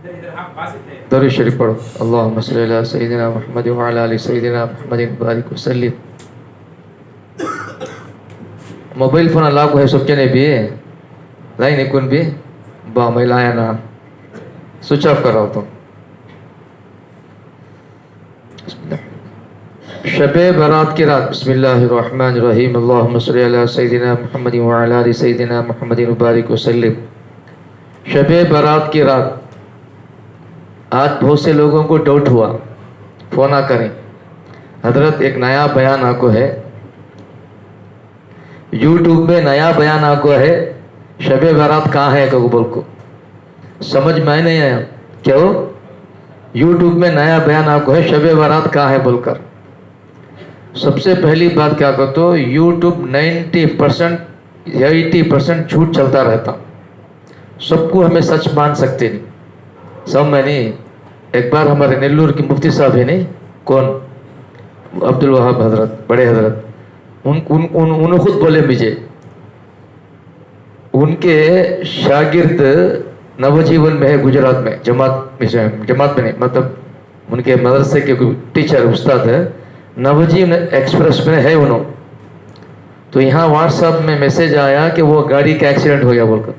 درود شریف پڑھو. اللہم صلی علی سیدنا محمد وعلی آل سیدنا محمد بارک وسلم. موبائل فون اللہ کو ہے سب کے بھی لائی نہیں کن بھی با میں لایا نا سوئچ آف کر رہا ہوں تو. شب برات کی رات. بسم اللہ الرحمن الرحیم. اللہم صلی علی سیدنا محمد وعلی آل سیدنا محمد بارک وسلم. شب برات کی رات. آج بہت سے لوگوں کو ڈاؤٹ ہوا, فون نہ کریں. حضرت ایک نیا بیان آپ کو ہے, یوٹیوب میں نیا بیان آپ کو ہے. شب برات کہاں ہے بول کو سمجھ میں نہیں آیا. کیا ہو یوٹیوب میں نیا بیان آپ کو ہے شب برات کہاں ہے بول کر. سب سے پہلی بات کیا کہتے ہو, یوٹیوب 90% 80% جھوٹ چلتا رہتا. سب کو ہمیں سچ مان سکتے نہیں. سب میں نہیں. ایک بار ہمارے نیلور کی مفتی صاحب ہے نہیں کون, عبد الوہاب حضرت, بڑے حضرت, انہوں خود بولے مجھے ان کے شاگرد نوجیون میں ہے گجرات میں, جماعت میں نہیں مطلب ان کے مدرسے کے کوئی ٹیچر استاد ہے, نوجیون ایکسپریس میں ہے انہوں. تو یہاں واٹس ایپ میں میسج آیا کہ وہ گاڑی کا ایکسیڈنٹ ہو گیا بول کر.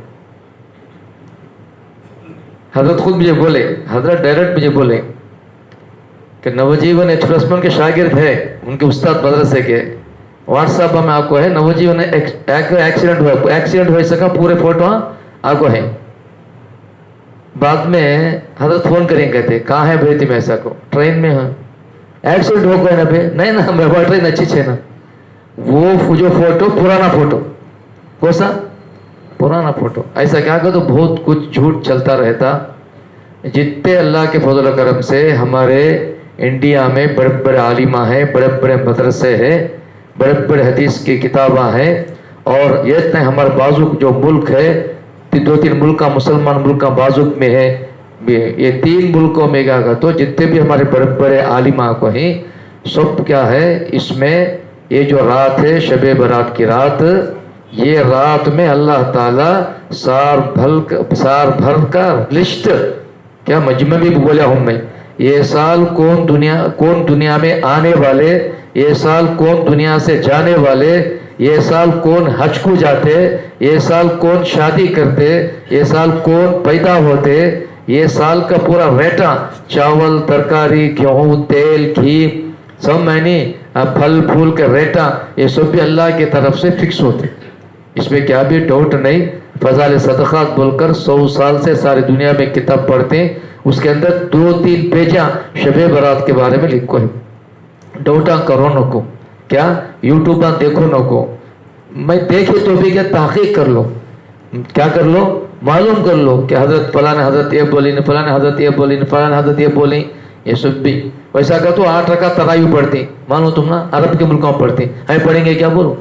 حضرت خود مجھے بولے, حضرت ڈائریکٹ مجھے بولے کہ نوجیون ایکسپریس میں ان کے شاگرد ہے, ان کے استاد مدرسے کے, واٹس ایپ میں آپ کو ہے نوجیون ایکسیڈنٹ ہو سکا پورے فوٹو آپ کو ہے. بعد میں حضرت فون کریں کہتے کہاں ہے بھائی تم ایسا کو, ٹرین میں ہاں ایکسیڈنٹ ہو گیا نا بھائی, نہیں نا میں ٹرین اچھی ہے نا. وہ جو فوٹو پرانا فوٹو, کون سا پرانا فوٹو. ایسا کیا کہ تو بہت کچھ جھوٹ چلتا رہتا. جتنے اللہ کے فضل و کرم سے ہمارے انڈیا میں بڑے بڑے عالمہ ہیں, بڑے بڑے مدرسے ہیں, بڑے بڑے حدیث کی کتاباں ہیں, اور یہ اتنے ہمارے بازو جو ملک ہے, 2-3 ملک کا مسلمان ملک کا بازو میں ہے, یہ 3 ملکوں میں کیا تو جتنے بھی ہمارے بڑے بڑے عالمہ کو ہیں سب کیا ہے اس میں یہ جو رات ہے شب برات کی رات, یہ رات میں اللہ تعالیٰ سال بھر کا لسٹ کیا مجمع بھی بولا ہوں میں, یہ سال کون دنیا میں آنے والے, یہ سال کون دنیا سے جانے والے, یہ سال کون حج کو جاتے, یہ سال کون شادی کرتے, یہ سال کون پیدا ہوتے, یہ سال کا پورا ریٹا چاول ترکاری گیہوں تیل گھی سب میں نہیں پھل پھول کے ریٹا یہ سب بھی اللہ کی طرف سے فکس ہوتے. اس میں کیا بھی ڈاؤٹ نہیں. فضائل صدقات بول کر 100 سال سے ساری دنیا میں کتاب پڑھتے ہیں, اس کے اندر 2-3 پیجاں شب برات کے بارے میں لکھو ہے. ڈاؤٹاں کرو نہ کو, کیا یوٹیوباں دیکھو نہ کو, میں دیکھے تو بھی کیا تحقیق کر لو, کیا کر لو معلوم کر لو کہ حضرت فلاں حضرت یہ بولی نے, فلاں حضرت یہ بولی نے, فلاں حضرت یہ بولی. یہ سب بھی ویسا کہ تو 8 رکعت تراویح پڑھتی, مانو تم نا عرب کے ملکوں میں پڑھتی, ہمیں پڑھیں گے کیا بولو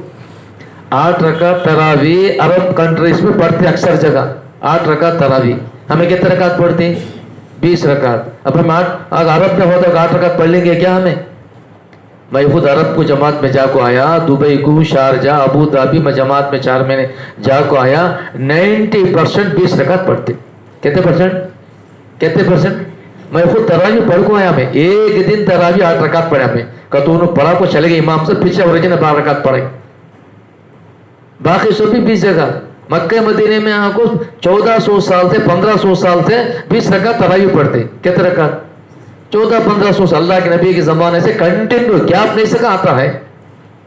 8 رکعت تراویح عرب کنٹریز میں پڑھتے اکثر جگہ 8 رکعت تراویح. ہمیں کتنے رکعت پڑھتے 20 رکعت. اب ہم عرب میں ہوتا 8 رکعت پڑھ لیں گے کیا ہمیں. میں خود عرب کو جماعت میں جا کو آیا, دبئی کو, شارجہ, ابو دھابی میں جماعت میں 4 مہینے جا کو آیا. 90% 20 رکعت پڑھتے. کتنے پرسنٹ میں خود تراویح پڑھ کو آیا, میں ایک دن تراویح 8 رکعت پڑھا. میں کہ تو انہوں پڑھا کو چلے گئے امام سے پیچھے اوریجن 12 رکعت پڑھے. باقی سب بھی 20 جگہ مکہ مدینے میں آپ کو 1400 سال سے 1500 سال سے 20 رکعت تراویح پڑھتے. کتنے رکعت 1400-1500 سال اللہ کے نبی کے زمانے سے کنٹینیو گیپ نہیں سکا آتا ہے,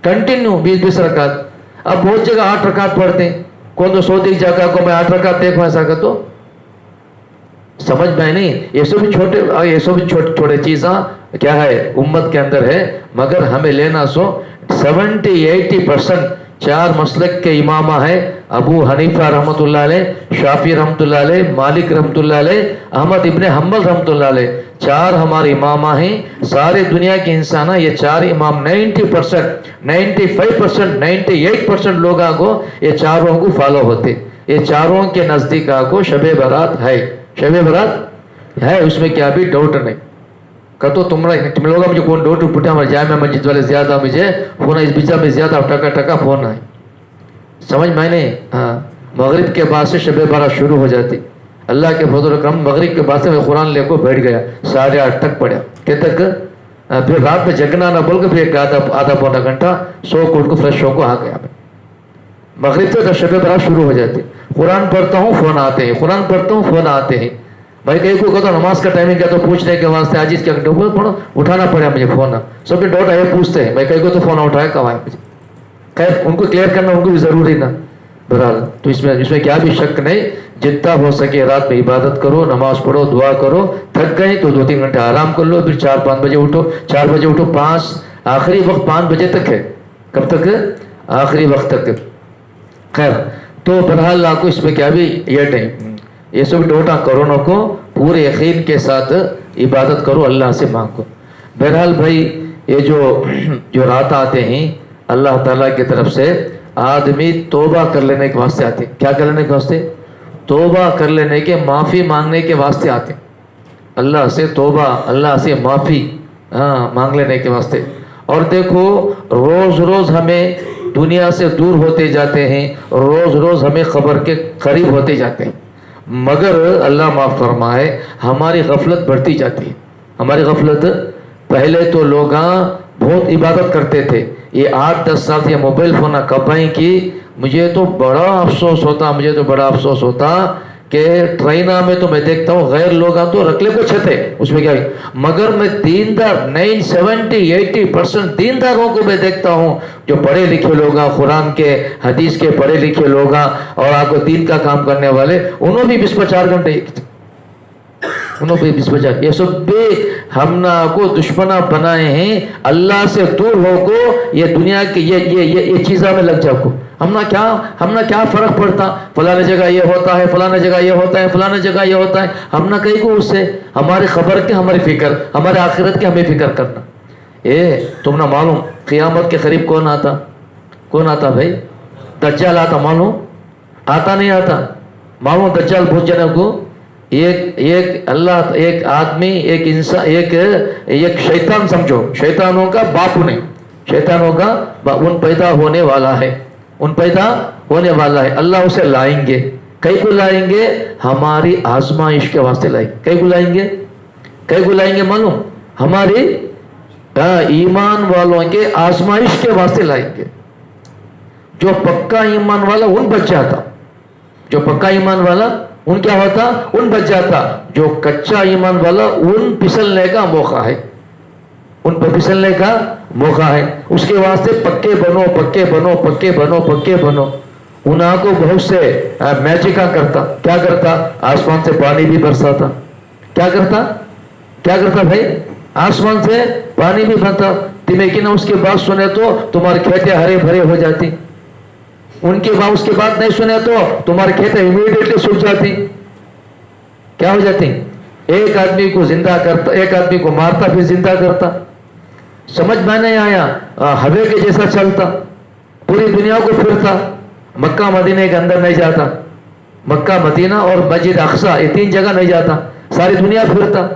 کنٹینیو 20 رکعت. اب بہت جگہ 8 رکعت پڑھتے ہیں. کون تو سعودی جگہ کو میں 8 رکعت دیکھو ایسا کہ تو سمجھ میں نہیں. یہ سب چھوٹے چیزاں کیا ہے امت کے اندر ہے, مگر ہمیں لینا 70-80% 4 مسلک کے امامہ ہیں. ابو حنیفہ رحمۃ اللہ علیہ, شافعی رحمۃ اللہ علیہ, مالک رحمۃ اللہ علیہ, احمد ابن حنبل رحمۃ اللہ علیہ. 4 ہمارے امامہ ہیں. سارے دنیا کے انسان یہ 4 امام 90%, 95%, 98% لوگوں کو یہ چاروں کو فالو ہوتے. یہ چاروں کے نزدیک کو شب برات ہے. شب برات ہے, اس میں کیا بھی ڈاؤٹ نہیں. کہ تو تم لوگ مجھے کون ڈاؤٹ پوچھا ہمارے جامع مسجد والے زیادہ مجھے فون اس بیچا میں زیادہ ٹکا فون آئے. سمجھ میں نہیں. ہاں مغرب کے بعد سے شب برات شروع ہو جاتی. اللہ کے فضل و کرم مغرب کے بعد سے میں قرآن لے کو بیٹھ گیا 8:30 تک پڑھا کہ تک پھر رات میں جگنا نہ بول کے پھر ایک آدھا پونا گھنٹہ سو کو اٹھ کو فریش ہو کو آ گیا میں. مغرب سے شب برات شروع ہو جاتی. قرآن پڑھتا ہوں فون آتے ہیں, قرآن پڑھتا ہوں فون آتے ہیں. بھائی کہیں کو کہتا نماز کا ٹائمنگ کیا تو پوچھنے کے واسطے آج اس کیا پڑھو اٹھانا پڑا مجھے فون. سب کے ڈاؤٹ آئے پوچھتے ہیں بھائی کہیں کو تو فون اٹھایا کب آئے مجھے. خیر ان کو کلیئر کرنا ان کو بھی ضروری نا بہرحال. تو اس میں کیا بھی شک نہیں, جتنا ہو سکے رات میں عبادت کرو, نماز پڑھو, دعا کرو. تھک گئے تو 2-3 گھنٹے آرام کر لو, پھر 4-5 بجے اٹھو. 4 بجے اٹھو, 5 آخری وقت 5 بجے تک ہے. کب تک؟ آخری وقت تک. خیر تو بہرحال آپ کو اس میں کیا بھی یہ نہیں, یہ سب ڈوٹا کرونا کو پورے یقین کے ساتھ عبادت کرو, اللہ سے مانگو. بہرحال بھائی یہ جو رات آتے ہیں اللہ تعالیٰ کی طرف سے آدمی توبہ کر لینے کے واسطے آتے. کیا کر لینے کے واسطے؟ توبہ کر لینے کے, معافی مانگنے کے واسطے آتے. اللہ سے توبہ, اللہ سے معافی مانگ لینے کے واسطے. اور دیکھو روز روز ہمیں دنیا سے دور ہوتے جاتے ہیں, روز روز ہمیں قبر کے قریب ہوتے جاتے ہیں, مگر اللہ معاف فرمائے ہماری غفلت بڑھتی جاتی ہے. ہماری غفلت, پہلے تو لوگ بہت عبادت کرتے تھے, یہ 8-10 سال سے موبائل فون کب آئیں کی. مجھے تو بڑا افسوس ہوتا کہ ٹرینہ میں تو میں دیکھتا ہوں غیر لوگ تو رکلے کو چھتے اس میں کیا ہے, مگر میں دیندار 70-80% دینداروں کو میں دیکھتا ہوں جو پڑھے لکھے لوگ, قرآن کے حدیث کے پڑھے لکھے لوگ اور آپ کو دین کا کام کرنے والے, انہوں بھی 24 گھنٹے, انہوں بھی 24. یہ سب بھی ہم نے کو دشمنہ بنائے ہیں. اللہ سے دور ہو کو یہ دنیا کی یہ چیزیں میں لگ جاؤ کو. ہم نے کیا فرق پڑتا, فلاں جگہ یہ ہوتا ہے, فلاں جگہ یہ ہوتا ہے, فلاں جگہ یہ ہوتا ہے. ہم نہ کہیں کو اس سے ہماری خبر کے ہماری فکر, ہمارے آخرت کے ہمیں فکر کرنا. تم نہ معلوم قیامت کے قریب کون آتا بھائی؟ دجال آتا. معلوم آتا نہیں آتا معلوم. دجال بہت جنوں کو ایک آدمی, ایک انسان, ایک شیطان سمجھو, شیطانوں کا باپ نہیں, شیطانوں کا ان پیدا ہونے والا ہے, اللہ اسے لائیں گے. کئی کو لائیں گے؟ ہماری آزمائش کے واسطے لائیں گے. کئی کو لائیں گے معلوم؟ ہماری ایمان والوں کے آزمائش کے واسطے لائیں گے. جو پکا ایمان والا ان بچ جاتا, جو پکا ایمان والا ان کیا ہوتا, ان بچ جاتا. جو کچا ایمان والا ان پھسلنے کا موقع ہے, ان پر پھسلنے کا موقع ہے. اس کے واسطے پکے بنو. انہاں کو بہت سے میجکاں کرتا. کیا کرتا؟ آسمان سے پانی بھی برساتا. کیا کرتا بھائی؟ آسمان سے پانی بھی برساتا. لیکن اس کے بعد سنے تو تمہاری کھیتیں ہرے بھرے ہو جاتی. اس کے بعد نہیں سنے تو تمہاری کھیتیں امیڈیٹلی سوکھ جاتی. کیا ہو جاتی؟ ایک آدمی کو زندہ کرتا, ایک آدمی کو مارتا پھر زندہ کرتا. سمجھ میں نہیں آیا. ہوے کے جیسا چلتا, پوری دنیا کو پھرتا, مکہ مدینہ کے اندر نہیں جاتا, مکہ مدینہ اور مسجد اقصی یہ 3 جگہ نہیں جاتا, ساری دنیا پھرتا.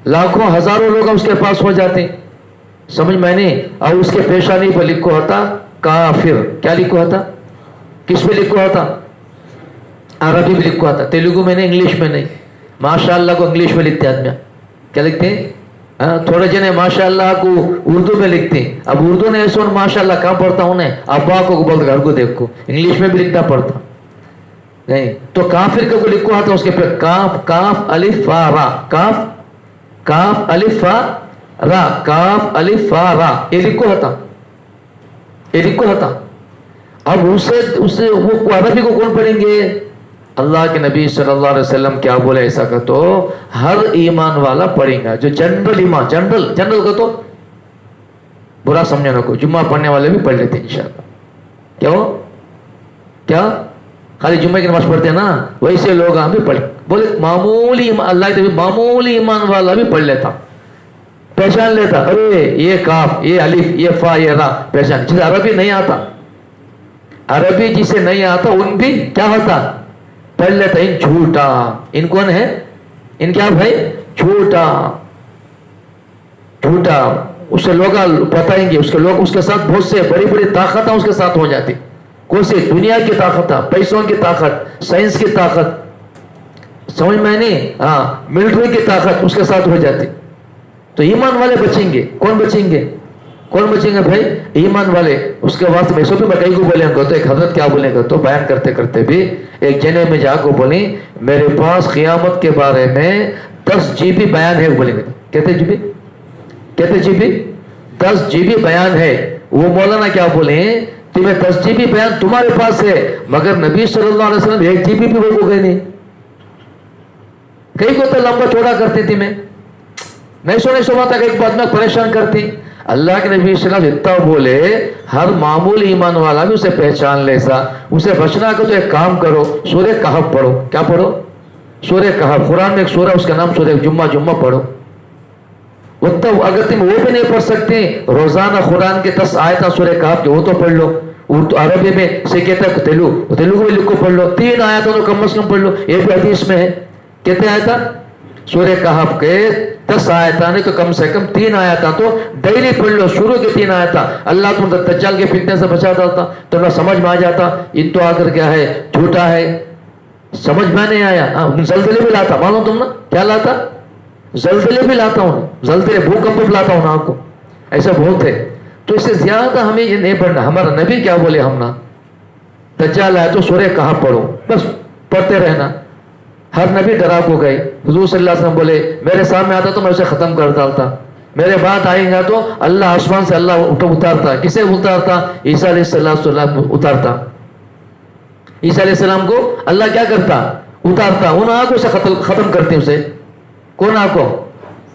لاکھوں ہزاروں لوگ اس کے پاس ہو جاتے. سمجھ میں نہیں. اور اس کے پیشانی پر لکھو ہوتا کافر. کیا لکھو ہوتا؟ کس میں لکھو ہوتا؟ عربی میں لکھو ہوتا, تیلگو میں نہیں, انگلش میں نہیں. ماشاء اللہ کو انگلش میں لکھتے آدمی. کیا لکھتے ہیں؟ تھوڑے جنے ماشاء اللہ کو اردو میں لکھتے ہیں. اب اردو نے ایسا ماشاء اللہ کہاں پڑھتا ہوں نے, ابا کو بولتا گھر کو دیکھو, انگلش میں بھی لکھنا پڑتا نہیں. تو کافر کو لکھو ہوتا اس کے پہ کاف الف فا را, کاف الف فا را, کاف الف فا را, یہ لکھو ہوتا. اب اسے وہ عربی کو کون پڑھیں گے؟ اللہ کے نبی صلی اللہ علیہ وسلم کیا بولے ایسا کہ تو ہر ایمان والا پڑھیں گا. جو جنرل ایمان, جنرل کا تو برا سمجھنا نہ کو, جمعہ پڑھنے والے بھی پڑھ لیتے ہیں انشاءاللہ. کیا خالی جمعہ کی نماز پڑھتے ہیں نا, ویسے لوگ بھی پڑھ بولے معمولی, اللہ کے نبی معمولی ایمان والا بھی پڑھ لیتا, پہچان لیتا. ارے یہ کاف, یہ الف, یہ فا, یہ را پہچان. جسے عربی نہیں آتا, عربی جسے نہیں آتا ان بھی کیا ہوتا پڑھ لیتا. ان جھوٹا, ان کون ہے؟ ان کیا بھائی؟ جھوٹا. اسے لوگ بتائیں گے, اس کے لوگ اس کے ساتھ بہت سے بڑی بڑی طاقتیں اس کے ساتھ ہو جاتی. کون سی؟ دنیا کی طاقت, پیسوں کی طاقت, سائنس کی طاقت. समझ में नहीं? हाँ, मिलिट्री की ताकत उसके साथ हो जाती। तो ईमान वाले बचेंगे। कौन बचेंगे? कौन बचेंगे भाई? ईमान वाले। उसके बाद में सो भी मैं कहीं को बोलेंगे तो एक हजरत क्या बोलेंगे तो बयान करते करते भी एक जने में जाकर बोली मेरे पास क़यामत के बारे में 10 GB बयान है। बोलेंगे कहते जीबी, कहते जीबी 10 GB बयान है। वो मौलाना क्या बोले तुम्हें 10 GB बयान तुम्हारे पास है मगर नबी सल्लल्लाहु अलैहि वसल्लम 1 GB भी वो गए नहीं। कहीं को तो लंबा चौड़ा करती थी। मैं नहीं सुना था एक बात में परेशान करती। अल्लाह के नबी सल्लल्लाहु अलैहि वसल्लम इतना बोले हर मामूली ईमान वाला भी उसे पहचान ले सा। उसे बचना को तो एक काम करो, सूरह कहफ पढ़ो। क्या पढ़ो? सूरह कहफ। कुरान में एक सूरह उसका नाम सूरह जुम्मा पढ़ो। तो अगर तुम वो भी नहीं पढ़ सकते रोजाना कुरान के 10 आयत सूरह कहफ के वो तो पढ़ लो। उर्दू अरबी में से कहता है तेलुगु में लिखो पढ़ लो। 3 आयत तो कम से कम पढ़ लो। ये भी हदीस में है। कहते आयता सूरह कहफ के 10 आयता नहीं तो कम से कम 3 आयता तो डेली पढ़ लो। शुरू के 3 आयता अल्लाह तुम दज्जाल के फितने से बचा देता तो ना समझ में आ जाता इन तो आकर क्या है झूठा है। समझ में नहीं आया। जलजले भी लाता मानो तुम ना क्या लाता? जलजले भी लाता हूँ, जलजले भूकंप भी लाता हूँ ना आपको। ऐसा बहुत है। तो इससे ज्यादा हमें ये नहीं पढ़ना। हमारा नबी क्या बोले हम ना दज्जाल आया तो सूरह कहफ पढ़ो, बस पढ़ते रहना। हर नबी डरा को गए। हुजूर सल्लल्लाहु अलैहि वसल्लम बोले मेरे सामने आता तो मैं उसे खत्म कर डालता, मेरे बाद आएगा तो अल्लाह आसमान से अल्लाह उतारता। किसे उतारता? ईसा अलैहिस्सलाम उतारता। ईसा अलैहिस्सलाम को अल्लाह क्या करता? उतारता। उन आंखों से खत्म करते उसे। कौन आंखों?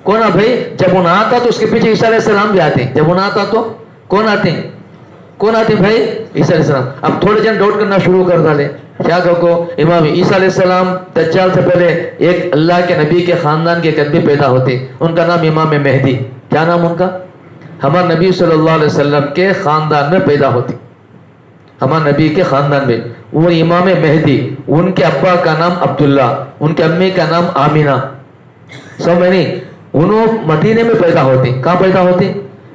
कौन आ भाई? जब उन आता तो उसके पीछे ईसा अलैहिस्सलाम भी आते। जब उन आता तो कौन आते? कौन आते भाई? ईसा अलैहिस्सलाम। अब थोड़े जन डाउट करना शुरू कर डाले। क्या कहो? इमाम ईसा अलैहिस्सलाम दज्जाल से पहले एक अल्लाह के नबी के खानदान के कदमी पैदा होते। उनका नाम इमाम मेहदी। क्या नाम उनका? हमारे नबी सल्लल्लाहु अलैहि वसल्लम के खानदान में पैदा होती। हमारे नबी के खानदान में वो इमाम मेहदी। उनके अब्बा का नाम अब्दुल्ला, उनके अम्मी का नाम आमीना। समझ नहीं? उन्होंने मदीने में पैदा होती। कहाँ पैदा होती?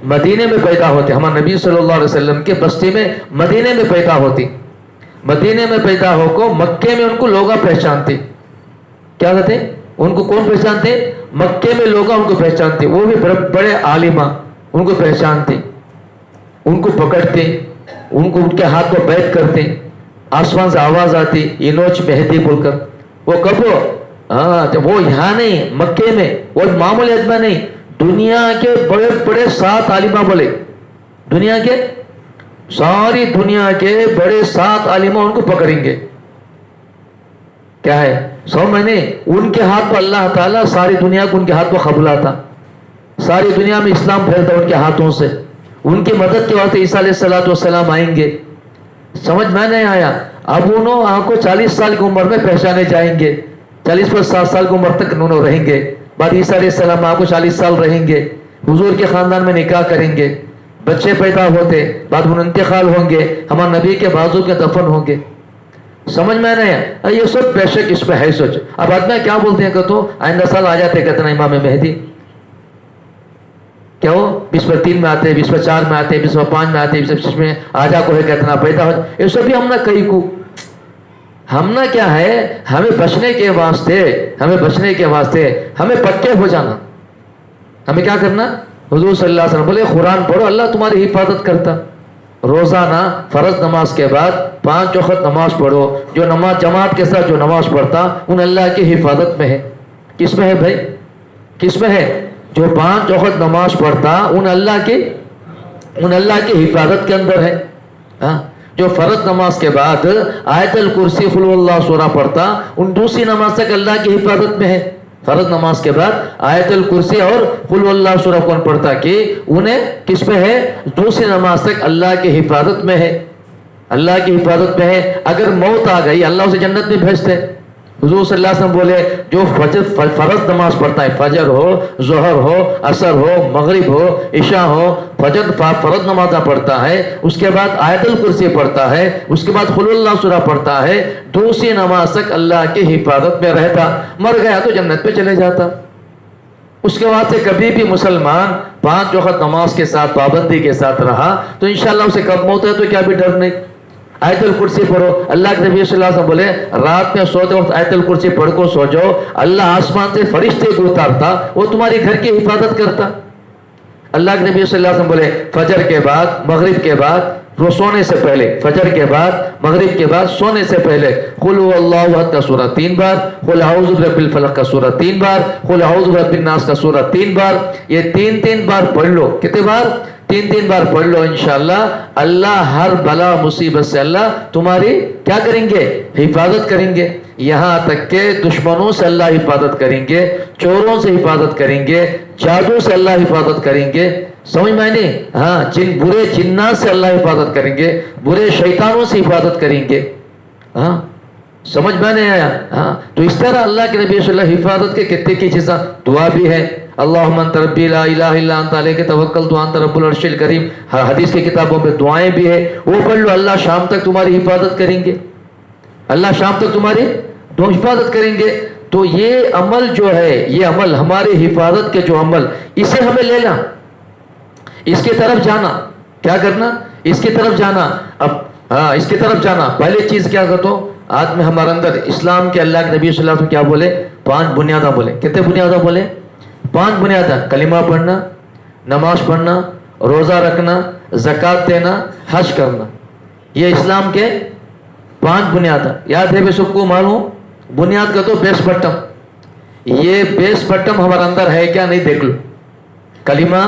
मदीने में पैदा होते। हमारे नबी सल्लल्लाहु अलैहि वसल्लम के बस्ती में मदीने में पैदा होती। मदीने में पैदा होकर मक्के में उनको लोग पहचानते। क्या कहते? उनको कौन पहचानते? मक्के में लोग उनको पहचानते। वो भी बड़े आलिमा उनको पहचानते, उनको पकड़ते, उनको उनके हाथ को बैठ करते। आसमान से आवाज आती इनोच मेहदी बोलकर। वो कब? हाँ, जब वो यहाँ नहीं मक्के में। वो मामूली आदमी नहीं, दुनिया के बड़े बड़े 7 आलिमा बोले। दुनिया के सारी दुनिया के बड़े 7 आलिमा उनको पकड़ेंगे। क्या है? 100 महीने उनके हाथ पर अल्लाह ताला सारी दुनिया को उनके हाथ पर कबूला था। सारी दुनिया में इस्लाम फैलता उनके हाथों से। उनकी मदद के वास्ते ईसा अलैहिस्सलाम आएंगे। समझ में नहीं आया? अब उन्होंने आपको 40 साल की उम्र में पहचाने जाएंगे। 40 पर 7 साल की उम्र तक उन्होंने रहेंगे। बाद ईसा अलैहिस्सलाम आपको 40 साल रहेंगे। हुजूर के खानदान में निकाह करेंगे, बच्चे पैदा होते, बाद में इंतकाल होंगे, हमारे नबी के बाजू के दफन होंगे। समझ में नहीं है? ये सब बेशक इस पे है सोच। अब आदमी क्या बोलते हैं? तो आइंदा साल आ जाते कहते ना इमाम मेहदी। क्या हो? 20 पर 3 में आते, 20 पर 4 में आते, 20 पर 5 में आते, 20 में आजा को है कहते ना पैदा हो। ये सब भी हम ना कहीं को हम ना क्या है, हमें बचने के वास्ते हमें पक्के हो जाना। हमें क्या करना? हुजूर सल्लल्लाहु अलैहि वसल्लम बोले कुरान पढ़ो, अल्लाह तुम्हारी हिफाजत करता। रोजाना फर्ज नमाज के बाद 5 वक्त नमाज पढ़ो। जो नमाज जमात के साथ जो नमाज पढ़ता उन अल्लाह की हिफाजत में है। किस में है भाई? किस में है? जो 5 वक्त नमाज पढ़ता उन अल्लाह की हिफाजत के अंदर है। हाँ, जो फर्ज नमाज के बाद आयतल कुर्सी कुल हुवल्लाहु सूरा पढ़ता उन दूसरी नमाज तक अल्लाह की हिफाजत में है। फर्ज नमाज के बाद आयतल कुर्सी और कुल हुवल्लाहु सूरा कौन पढ़ता कि उन्हें किस पे है? दूसरी नमाज तक अल्लाह की हिफाजत में है। अल्लाह की हिफाजत में है। अगर मौत आ गई अल्लाह उसे जन्नत में भेजते। हुजूर सल्लल्लाहु अलैहि वसल्लम बोले जो फर्ज नमाज पढ़ता है, फजर हो, जोहर हो, असर हो, मगरिब हो, इशा हो, फजर फर्ज नमाज पढ़ता है, उसके बाद आयतुल कुर्सी पढ़ता है, उसके बाद कुल हुवल्लाहु सूरा पढ़ता है, दूसरी नमाज तक अल्लाह की हिफाजत में रहता। मर गया तो जन्नत पे चले जाता। उसके बाद से कभी भी मुसलमान 5 वक्त नमाज के साथ पाबंदी के साथ रहा तो इंशाअल्लाह उसे कब मौत है तो क्या भी डर नहीं। आयतुल कुर्सी पढ़ो। अल्लाह के नबी सल्लल्लाहु अलैहि वसल्लम बोले रात में सोते वक्त आयतुल कुर्सी पढ़ को सो जाओ, अल्लाह आसमान से फरिश्ते को उतारता, वो तुम्हारी घर की हिफाजत करता। अल्लाह के नबी सल्लल्लाहु अलैहि वसल्लम बोले फजर के बाद, मगरिब के बाद, वो सोने से पहले, फजर के बाद, मगरिब के बाद, सोने से पहले कुल हुवल्लाहु अहद का सूरा 3 बार, कुल औज़ु बिरब्बिल फलक का सूरा 3 बार, कुल औज़ु बिरब्बिन नास का सूरा 3 बार, ये 3-3 बार पढ़ लो। कितने बार? 3-3 बार पढ़ लो। इंशाअल्लाह अल्लाह हर बला मुसीबत से अल्लाह तुम्हारी क्या करेंगे? हिफाजत करेंगे। यहाँ तक के दुश्मनों से अल्लाह हिफाजत करेंगे, चोरों से हिफाजत करेंगे, जादू से अल्लाह हिफाजत करेंगे। समझ में नहीं? हाँ, जिन बुरे जिन्नात से अल्लाह हिफाजत करेंगे, बुरे शैतानों से हिफाजत करेंगे। हाँ, समझ में नहीं आया? हाँ, तो इस तरह अल्लाह के नबी सल्लल्लाहु अलैहि वसल्लम हिफाजत के कितने की चीज़ा दुआ भी है। अल्लाहुम्मा अंत रब्बी ला इलाहा इल्ला अंत अलैका तवक्कलतु अंत रब्बुल अर्शिल करीम। हदीस की किताबों में दुआएं भी है, वो पढ़ लो। अल्लाह शाम तक तुम्हारी हिफाजत करेंगे, अल्लाह शाम तक तुम्हारी हिफाजत करेंगे। तो ये अमल जो है, ये अमल हमारे हिफाजत के जो अमल, इसे हमें लेना, इसकी तरफ जाना। क्या करना? इसकी तरफ जाना। अब हाँ, इसकी तरफ जाना। पहली चीज क्या करते हो? आज में हमारे अंदर इस्लाम के अल्लाह के नबी सल्लल्लाहु अलैहि वसल्लम क्या बोले? 5 बुनियादा बोले। कितने बुनियादा बोले? 5 बुनियादा। कलिमा पढ़ना, नमाज पढ़ना, रोजा रखना, ज़कात देना, हज करना। ये इस्लाम के 5 बुनियादा। याद है भी सबको मालूम? बुनियाद का तो बेस बटम। ये बेस बटम हमारे अंदर है क्या? नहीं, देख लो। कलिमा,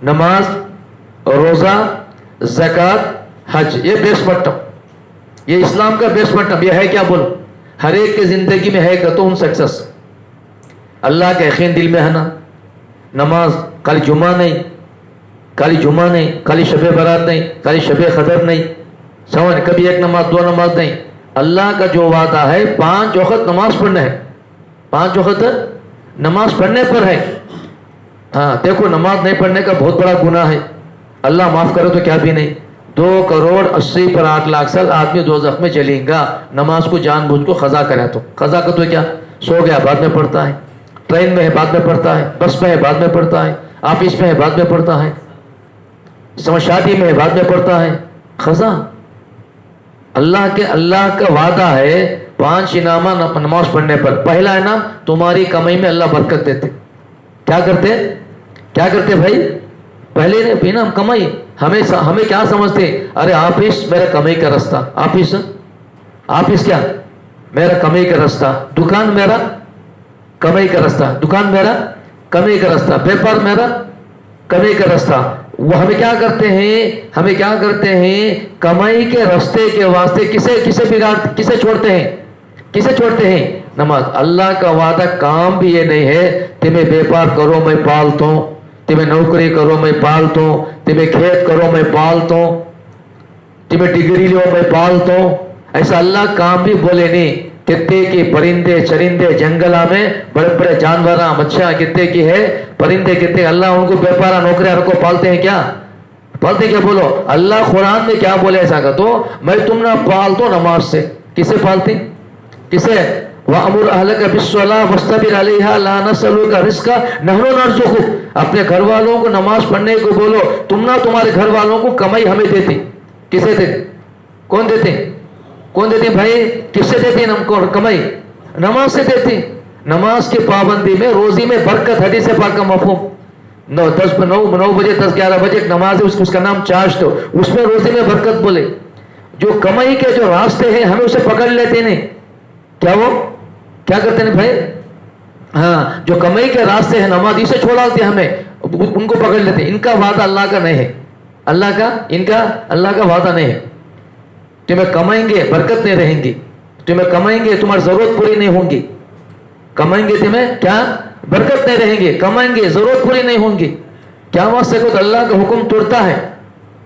नमाज, रोजा, ज़कात, हज, ये बेस बटम, ये इस्लाम का बेस बटम। ये है क्या? बोलो। हर एक की जिंदगी में है तो उन सक्सेस। अल्लाह का यकीन दिल में है ना। नमाज खाली जुमा नहीं, खाली जुमा नहीं, खाली शबे बरात नहीं, खाली शबे कदर नहीं, समझ, कभी एक नमाज 2 नमाज नहीं। अल्लाह का जो वादा है 5 वक्त नमाज पढ़ना है, 5 वक्त नमाज पढ़ने पर है। हाँ, देखो नमाज नहीं पढ़ने का बहुत बड़ा गुनाह है। अल्लाह माफ करे तो क्या भी नहीं। 2,80,08,00,000 साल आदमी दोज़ख में जलेगा, नमाज को जानबूझ को खजा करे। तो खजा का तो क्या? सो गया बाद में पढ़ता है, ट्रेन में है बाद में पढ़ता है, बस में है बाद में पढ़ता है, ऑफिस में है बाद में पढ़ता है, समझ, शादी में है बाद में पढ़ता है। खजा अल्लाह का वादा है 5 इनामा नमाज पढ़ने पर। पहला इनाम, तुम्हारी कमाई में अल्लाह बरकत देते। क्या करते? क्या करते भाई? पहले ने इनाम कमाई। हमें क्या समझते? अरे ऑफिस मेरा कमाई का रास्ता, ऑफिस क्या? मेरा कमाई का रास्ता, दुकान मेरा कमाई का रास्ता, दुकान मेरा कमाई का रास्ता, व्यापार मेरा कमाई का रास्ता। वो हमें क्या करते हैं? कमाई के रास्ते के वास्ते किसे छोड़ते हैं? नमाज। अल्लाह का वादा काम भी ये नहीं है तुम्हें व्यापार करो मैं पालता हूँ, तुम्हें नौकरी करो मैं पालता हूँ, तुम्हें खेत करो मैं पालता हूँ, तुम्हें डिग्री लो मैं पालता हूँ। ऐसा अल्लाह काम भी बोले नहीं। कितने की परिंदे चरिंदे जंगला में बड़े बड़े जानवर मच्छियाँ कितने की है, परिंदे कितने, अल्लाह उनको व्यापार नौकरियां को पालते हैं क्या? पालते क्या? बोलो। अल्लाह कुरान में क्या बोले? ऐसा का तो मैं तुम ना पालतो नमाज से। किसे पालते? किसे? वअमुर अहलका बिस्सलाह वस्तबिर अलैहा ला नसअलुका रिज़्का नहनु नरज़ुकुक। अपने घर वालों को नमाज पढ़ने को बोलो, तुम ना तुम्हारे घर वालों को कमाई हमें देते। किसे देते? कौन देते भाई? किससे देते हमको कमाई? नमाज से देते। नमाज की पाबंदी में, रोजी में बरकत। हदीस पाक का मफहूम 9 बजे 10-11 बजे नमाज है, उसका नाम चाश। तो उसमें रोजी में बरकत बोले। जो कमाई के जो रास्ते हैं हमें उसे पकड़ लेते नहीं। क्या वो क्या करते हैं भाई? हाँ, जो कमाई के रास्ते हैं नमाज, इसे छोड़ाते हमें, उनको पकड़ लेते। इनका वादा अल्लाह का नहीं है। अल्लाह का वादा नहीं है। तुम्हें कमाएंगे बरकत नहीं रहेंगी, तुम्हें कमाएंगे तुम्हारी जरूरत पूरी नहीं होंगी, कमाएंगे तुम्हें क्या? बरकत नहीं रहेंगे, कमाएंगे जरूरत पूरी नहीं होंगी। क्या वास्ते को? अल्लाह का हुक्म तोड़ता है।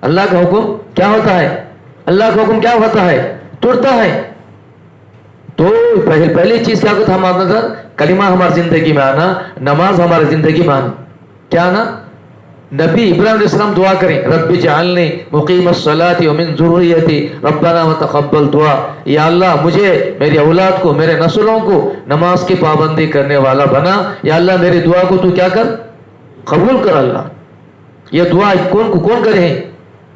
अल्लाह का हुक्म क्या होता है? अल्लाह का हुक्म क्या होता है? तोड़ता है। तो पहली चीज क्या होता है हमारे अंदर? कलिमा हमारी जिंदगी में आना, नमाज हमारी जिंदगी में आना। क्या आना? नबी इब्राहिम अलैहिस्सलाम दुआ करें, रब्बी जअलनी मुक़ीमस्सलाति व मिन ज़ुर्रिय्यती रब्बना व तक़ब्बल दुआ। या अल्लाह मुझे, मेरी औलाद को, मेरे नस्लों को नमाज की पाबंदी करने वाला बना। या अल्लाह मेरी दुआ को तू क्या कर? कबूल कर। अल्लाह ये दुआ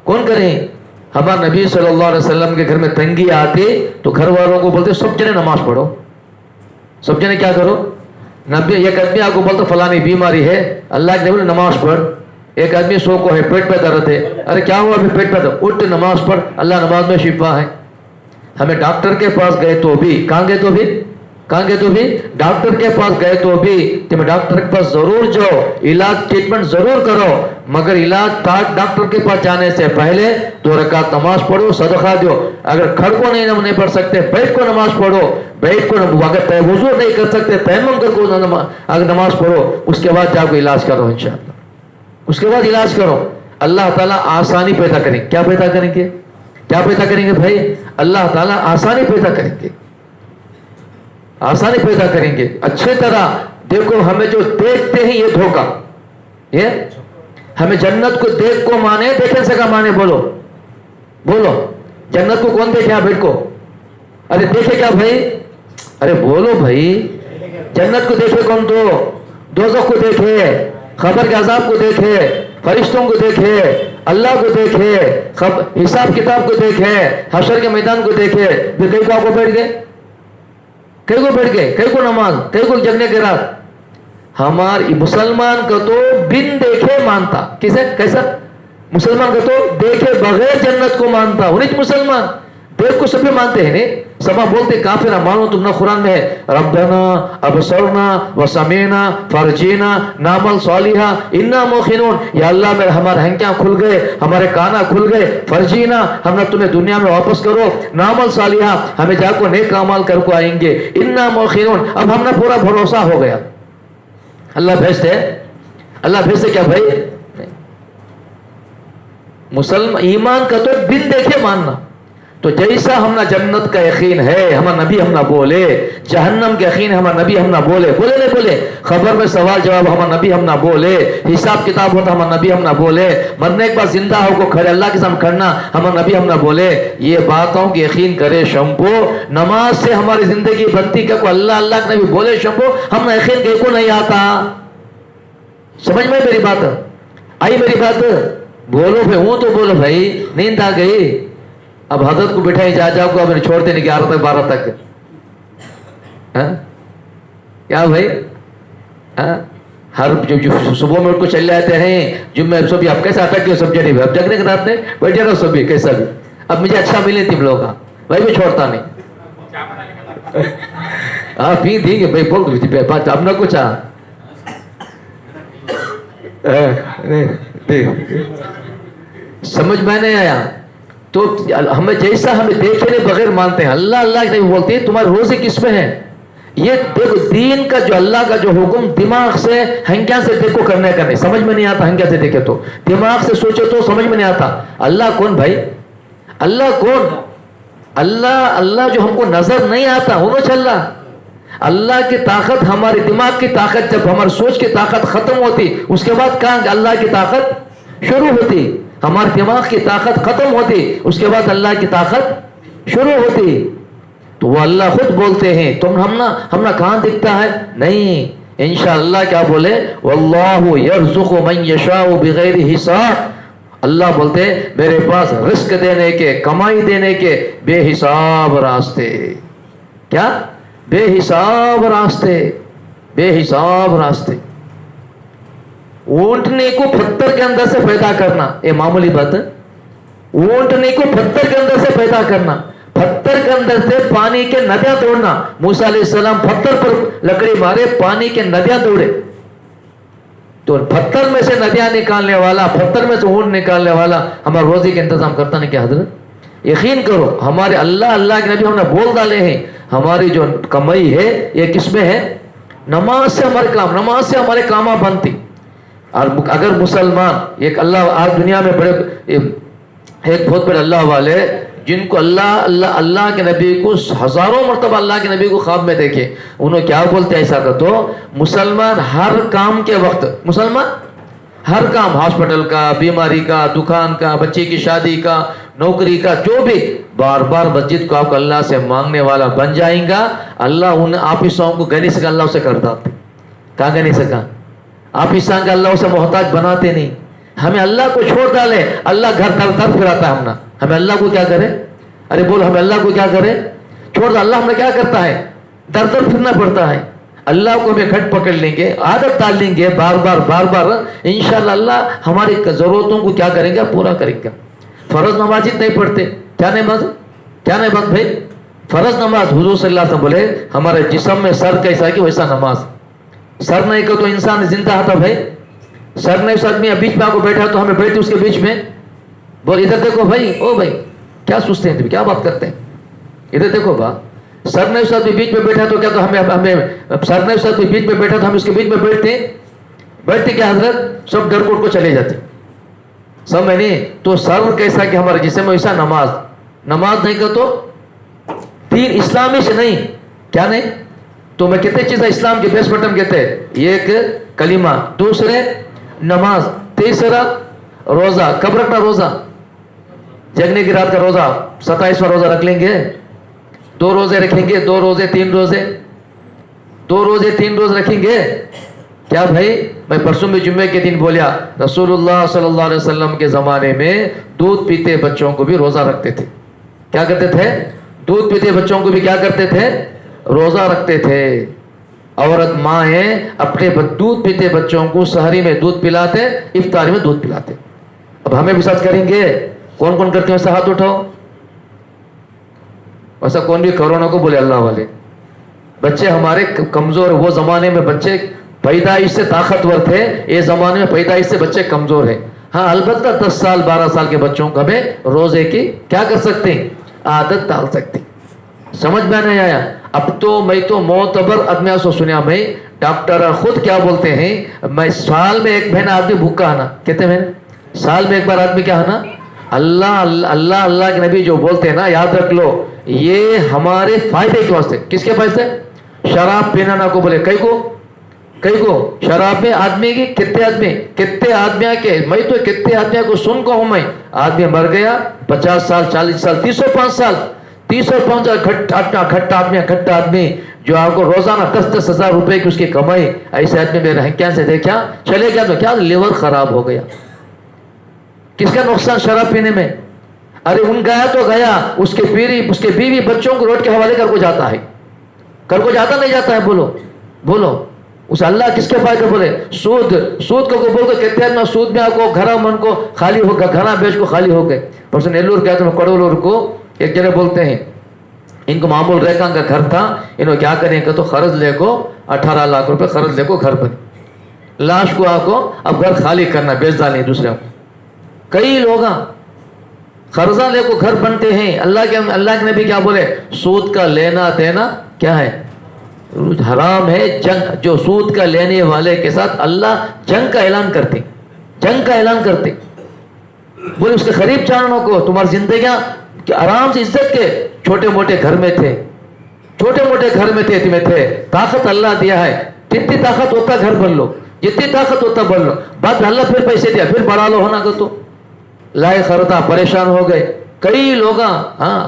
कौन करें? हमारे नबी सल्लल्लाहु अलैहि वसल्लम के घर में तंगी आती तो घर वालों को बोलते सब जने नमाज पढ़ो, सब जने क्या करो। नबी एक आदमी आपको बोलते फलानी बीमारी है, अल्लाह के नबी नमाज पढ़। एक आदमी सो को है, पेट में दर्द है, अरे क्या हुआ अभी पेट में दर्द, उठ नमाज पढ़, अल्लाह नमाज में शिफा है। हमें डॉक्टर के पास गए तो भी, कहाँ गए तो भी, कहाँ गए तो भी, डॉक्टर के पास गए तो भी तुम डॉक्टर के पास जरूर जाओ, इलाज ट्रीटमेंट जरूर करो, मगर इलाज डॉक्टर के पास जाने से पहले 2 रकात नमाज पढ़ो, सदका दो। अगर खड़ को नहीं पढ़ सकते बैठ को नमाज पढ़ो, बैठ को अगर वुजू नहीं कर सकते तयम्मुम करके अगर नमाज पढ़ो, उसके बाद जाकर इलाज करो इंशाअल्लाह, उसके बाद इलाज करो। अल्लाह ताला आसानी पैदा करेंगे। क्या पैदा करेंगे, क्या पैदा करेंगे भाई, अल्लाह ताला आसानी पैदा करेंगे, आसानी पैदा करेंगे अच्छे तरह। देखो हमें जो देखते हैं ये धोखा, ये हमें जन्नत को देख को माने, देखने से का माने, बोलो बोलो, जन्नत को कौन देखे आप को, अरे देखे क्या भाई, अरे बोलो भाई, जन्नत को देखे कौन, तो दोज़ख को देखे, खबर के अजाब को देखे, फरिश्तों को देखे, अल्लाह को देखे, हिसाब किताब को देखे, हशर के मैदान को देखे, फिर कई को आपको बैठ गए, कई को बैठ गए, कई को नमाज, कई को जगने के रात। हमारे मुसलमान को तो बिन देखे मानता, किसे कैसा, मुसलमान को तो देखे बगैर जन्नत को मानता, उन्हीं मुसलमान, देख को सभी मानते हैं नहीं, सभा बोलते काफिर मानो तुम ना, कुरान में है रब्बना अबसरना व समीना फरजीना नामल सालिहा इन्ना मुखिनून, या अल्लाह मेरे हमारे आंखें खुल गए, हमारे काना खुल गए, फरजीना हमने तुम्हें दुनिया में वापस करो, नामल सालिहा हमें जाको नेक अमाल कर को आएंगे, इन्ना मुखिनून अब हमने पूरा भरोसा हो गया। अल्लाह भेजते, अल्लाह भेजते क्या भाई, मुसलमान ईमान का तो बिन देखे मानना। तो जैसा हमना जन्नत का यकीन है, हमारा नबी हमना बोले, जहन्नम का यकीन हमारा नबी हमना बोले, बोले नहीं बोले, खबर में सवाल जवाब हमारा नबी हमना बोले, हिसाब किताब होता हमारा नबी हमना बोले, मरने के बाद जिंदा होकर खड़े अल्लाह के सामने खड़ना हमारा नबी हमना बोले। ये बातों की यकीन करे शंपो, नमाज से हमारी जिंदगी बनती क्या, को अल्लाह अल्लाह के नबी बोले शंपो, हमने यकीन के को नहीं आता। समझ में मेरी बात आई, मेरी बात बोलो भाई, हूं तो बोलो भाई, नींद आ गई, अब हजरत को बिठाई जा जाओ को अब छोड़ते नहीं 11 तक 12 तक, है क्या भाई, हर जो सुबह में उनको चले आते हैं जुम्मे सभी, अब कैसा अटक गए सब जने, अब जगने के रात में बैठ जाओ सभी कैसा भी, अब मुझे अच्छा मिले तुम लोग का भाई, भी छोड़ता नहीं। हाँ पी देंगे भाई, बोल बात अब ना कुछ समझ में नहीं आया तो हमें जैसा हमें देखे नहीं बगैर मानते हैं। अल्लाह अल्लाह नहीं बोलते, तुम्हारे रोजे किस में है, ये देखो दीन का जो अल्लाह का जो हुक्म दिमाग से हंक्या से देखो करने का नहीं, समझ में नहीं आता, हंक्या से देखे तो दिमाग से सोचो तो समझ में नहीं आता। अल्लाह कौन भाई, अल्लाह कौन, अल्लाह अल्लाह जो हमको नजर नहीं आता वो चल रहा। अल्लाह की ताकत हमारे दिमाग की ताकत, जब हमारी सोच की ताकत खत्म होती उसके बाद कहाँ अल्लाह की ताकत शुरू होती, हमारे दिमाग की ताकत खत्म होती उसके बाद अल्लाह की ताकत शुरू होती। तो वो अल्लाह खुद बोलते हैं, तुम हमना कहाँ दिखता है, नहीं इंशाअल्लाह क्या बोले, वल्लाहु यर्ज़ुक़ु मन यशाउ बिगैरि हिसाब, अल्लाह बोलते मेरे पास रिस्क देने के, कमाई देने के बेहिसाब रास्ते, क्या बेहिसाब रास्ते, बेहिसाब रास्ते। ऊंटने को पत्थर के अंदर से पैदा करना ये मामूली बात है, ऊंटने को पत्थर के अंदर से पैदा करना, पत्थर के अंदर से पानी के नदियां तोड़ना। मूसा अलैहिस्सलाम पत्थर पर लकड़ी मारे, पानी के नदियां तोड़े, तो पत्थर में से नदियां निकालने वाला, पत्थर में से ऊंट निकालने वाला हमारे रोजी के इंतजाम करता नहीं क्या हजरत। यकीन करो हमारे अल्लाह अल्लाह के नबी हमने बोल डाले हैं, हमारी जो कमाई है ये किसमें है, नमाज से हमारे काम, नमाज से हमारे कामा बनती। और अगर मुसलमान एक अल्लाह आज दुनिया में बड़े एक बहुत बड़े अल्लाह वाले जिनको अल्लाह अल्लाह अल्लाह के नबी को हजारों मरतबा अल्लाह के नबी को ख्वाब में देखे, उन्होंने क्या बोलते हैं ऐसा कर, तो मुसलमान हर काम के वक्त, मुसलमान हर काम, हॉस्पिटल का, बीमारी का, दुकान का, बच्चे की शादी का, नौकरी का, जो भी बार बार मस्जिद को आपको अल्लाह से मांगने वाला बन जाएगा। अल्लाह उन ऑफिसों को गनी सका, अल्लाह उसे कर देते, कहाँ गनी सका, ऑफिसा का अल्लाह उसे मोहताज बनाते नहीं। हमें अल्लाह को छोड़ डाले, अल्लाह घर तर तर फिराता है हमना, हमें अल्लाह को क्या करे? अरे बोल, हमें अल्लाह को क्या करे? छोड़ दो, अल्लाह हमें क्या करता है? दर दर फिरना पड़ता है। अल्लाह को हमें घट पकड़ लेंगे, आदत डाल लेंगे बार बार, इंशाल्लाह अल्लाह हमारी जरूरतों को क्या करेंगे? पूरा करेंगे। फर्ज नमाज नहीं पढ़ते, क्या नहीं बात भाई? फर्ज नमाज हुजूर सल्लल्लाहु अलैहि वसल्लम बोले हमारे जिस्म में सर कैसा है कि वैसा नमाज। सर नहीं को तो इंसान जिंदा था भाई। सर नहीं, उस आदमी बीच में आको बैठा तो हमें बैठे उसके बीच में, बोल इधर देखो भाई, ओ भाई क्या सोचते हैं तुम, क्या बात करते हैं, इधर देखो बा। सर नहीं उस आदमी बीच में बैठा तो क्या, तो हमें सर नहीं उस आदमी बीच में बैठा तो हम उसके बीच में बैठते क्या हजरत? सब डर को चले जाते, सब में नहीं। तो सर कैसा कि हमारे जिस्म में वैसा नमाज नहीं कर तो तीन इस्लामी से नहीं, क्या नहीं? तो मैं कितने चीज़ इस्लाम के बेस बटन कहते हैं, एक कलीमा, दूसरे नमाज, तीसरा रोज़ा। कब रखना रोज़ा? जगने की रात का रोज़ा, 27वां रोज़ा रख लेंगे, 2 रोज़े रखेंगे, 2 रोज़े 3 रोज़े, 2 रोज़े 3 रोज़ रखेंगे। क्या भाई? मैं परसों में जुम्मे के दिन बोलिया रसूलुल्लाह सल्लल्लाहु अलैहि वसल्लम के ज़माने में दूध पीते बच्चों को भी रोज़ा रखते थे। क्या करते थे? दूध पीते बच्चों को भी क्या करते थे? रोज़ा रखते थे। औरत माएँ अपने दूध पीते बच्चों को सहरी में दूध पिलाते, इफ्तारी में दूध पिलाते। अब हमें भी साथ करेंगे? कौन कौन करते हैं? ऐसा हाथ उठाओ। ऐसा कौन भी कोरोना को बोले अल्लाह वाले। बच्चे हमारे कमज़ोर, वो ज़माने में बच्चे पैदाइश से ताकतवर थे, ये ज़माने में पैदाइश से बच्चे कमज़ोर हैं। हाँ अलबत्ता 10 साल 12 साल के बच्चों को हमें रोज़े की क्या कर सकते हैं? आदत डाल सकते। समझ में नहीं आया? अब तो मैं तो मोतबर आदमियों से सुना, मैं डॉक्टर खुद क्या बोलते हैं, मैं साल में एक महीना आदमी भूखा आना, कहते हैं साल में एक बार आदमी क्या आना? अल्लाह अल्लाह अल्लाह के नबी जो बोलते हैं ना, याद रख लो, ये हमारे फायदे के वास्ते। किसके फायदे? शराब पीना ना को बोले, कई को शराब में आदमी की कितने आदमी के, मैं तो कितने आदमी को सुन को हूं, मैं आदमी मर गया 50 साल 40 साल 305 साल खट्टा आदमी जो आपको रोजाना 10-10 हजार रुपए की उसकी कमाई, ऐसे आदमी मेरे क्या से देखा चले गया तो क्या लिवर खराब हो गया। किसका नुकसान? शराब पीने में। अरे उन गया तो गया, उसके बीवी बच्चों को रोड के हवाले कर को जाता है, नहीं जाता है? बोलो उस अल्लाह किसके फायदे? बोले सूद को बोल को कहते हैं ना, सूद में आपको घरा मन को खाली होगा, घरा बेच को खाली हो गए। परसों नेल्लूर गया तो कड़ोलूर को एक जगह बोलते हैं, इनको मामूल रेखा का घर था, इन्होंने क्या करेंगे तो खर्च ले को 18 लाख रुपए खर्च ले को घर बने, लाश को आको अब घर खाली करना, बेच डालें दूसरे को। कई लोग कर्जा ले को घर बनते हैं। अल्लाह के नबी क्या बोले? सूद का लेना देना क्या है? हराम है। जंग, जो सूद का लेने वाले के साथ अल्लाह जंग का ऐलान करते। बोले उसके करीब जानों को तुम्हारी जिंदगियां आराम से इज्जत के छोटे मोटे घर में थे, तुम्हें थे, ताकत अल्लाह दिया है, जितनी ताकत होता घर बन लो, जितनी ताकत होता बन लो। बाद अल्लाह फिर पैसे दिया, फिर बढ़ा लो, होना को तो लाए खरता परेशान हो गए। कई लोग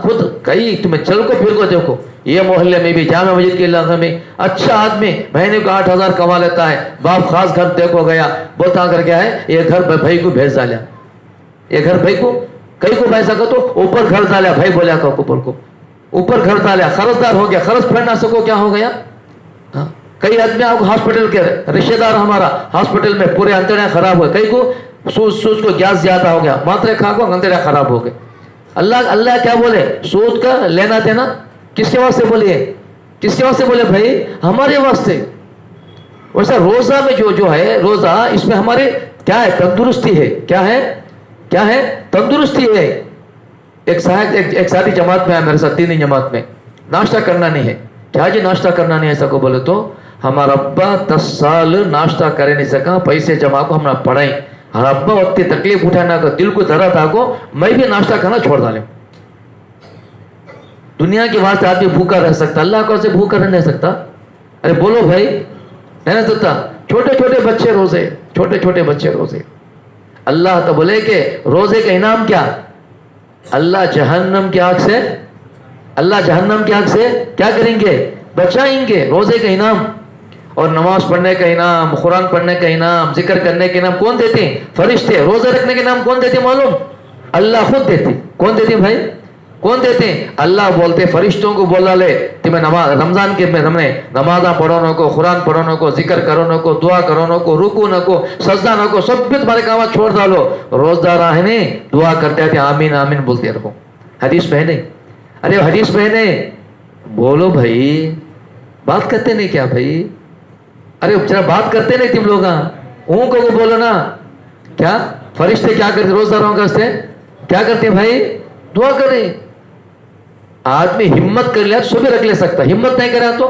खुद कई, तुम्हें चल को फिर को देखो, ये मोहल्ले में भी जामा मस्जिद के इलाके में अच्छा आदमी महीने को 8,000 कमा लेता है, बाप खास घर देखो गया, बोलता कर क्या है, ये घर भाई को भेज डाला, ये घर भाई को कई को पैसा को तो ऊपर घर डाला, भाई बोला का ऊपर घर डाला, खर्चदार हो गया, खर्च फेर ना सको, क्या हो गया? कई आदमी आपको हॉस्पिटल के रिश्तेदार हमारा हॉस्पिटल में पूरे अंतड़ियाँ खराब हुए, कई को सूद को गैस ज्यादा हो गया, मात्रे खा को अंतड़ियाँ खराब हो गए। अल्लाह क्या बोले? सूद का लेना देना किसके वास्ते बोलिए? किसके वास्ते बोले भाई? हमारे वास्ते। वैसा रोजा में जो है, रोजा इसमें हमारे क्या है? तंदुरुस्ती है। क्या है? तंदुरुस्ती है। एक साथी जमात में है मेरे साथ, 3 जमात में, नाश्ता करना नहीं है। क्या जी नाश्ता करना नहीं है? ऐसा को बोले तो हमारा अब्बा 10 साल नाश्ता करे नहीं सका, पैसे जमा को हमारा पढ़ाई, हमारा अब्बा उतनी तकलीफ उठाना को, दिल को दर्द था को, मैं भी नाश्ता करना छोड़ डाले। दुनिया के वास्ते आदमी भूखा रह सकता, अल्लाह को से भूखा नहीं रह सकता? अरे बोलो भाई, नहीं रह सकता। छोटे छोटे बच्चे रोजे, अल्लाह तो बोले कि रोजे का इनाम क्या? अल्लाह जहन्नम की आग से क्या करेंगे? बचाएंगे। रोजे का इनाम और नमाज पढ़ने का इनाम, कुरान पढ़ने का इनाम, जिक्र करने के इनाम कौन देते हैं? फरिश्ते। रोजा रखने के नाम कौन देते मालूम? अल्लाह खुद देती। कौन देती भाई? कौन देते हैं? अल्लाह बोलते फरिश्तों को बोला ले तुम्हें नमाज रमजान के में हमने नमाजा पढ़ो को, कुरान पढ़ो को, जिक्र करो को, दुआ करो को, रुकू न को, सजदा न को, सब भी तुम्हारे काम छोड़ डालो। रोजदार है नहीं दुआ करते थे आमीन आमीन बोलते रहो। हदीस में है नहीं? अरे हदीस में है नहीं? बोलो भाई, बात करते नहीं क्या भाई? अरे जरा बात करते नहीं तुम लोग? ऊँ को बोलो ना। क्या फरिश्ते क्या करते? रोजदारों का क्या करते भाई? दुआ करे। आदमी हिम्मत कर लिया तो सो भी रख ले सकता, हिम्मत नहीं करा तो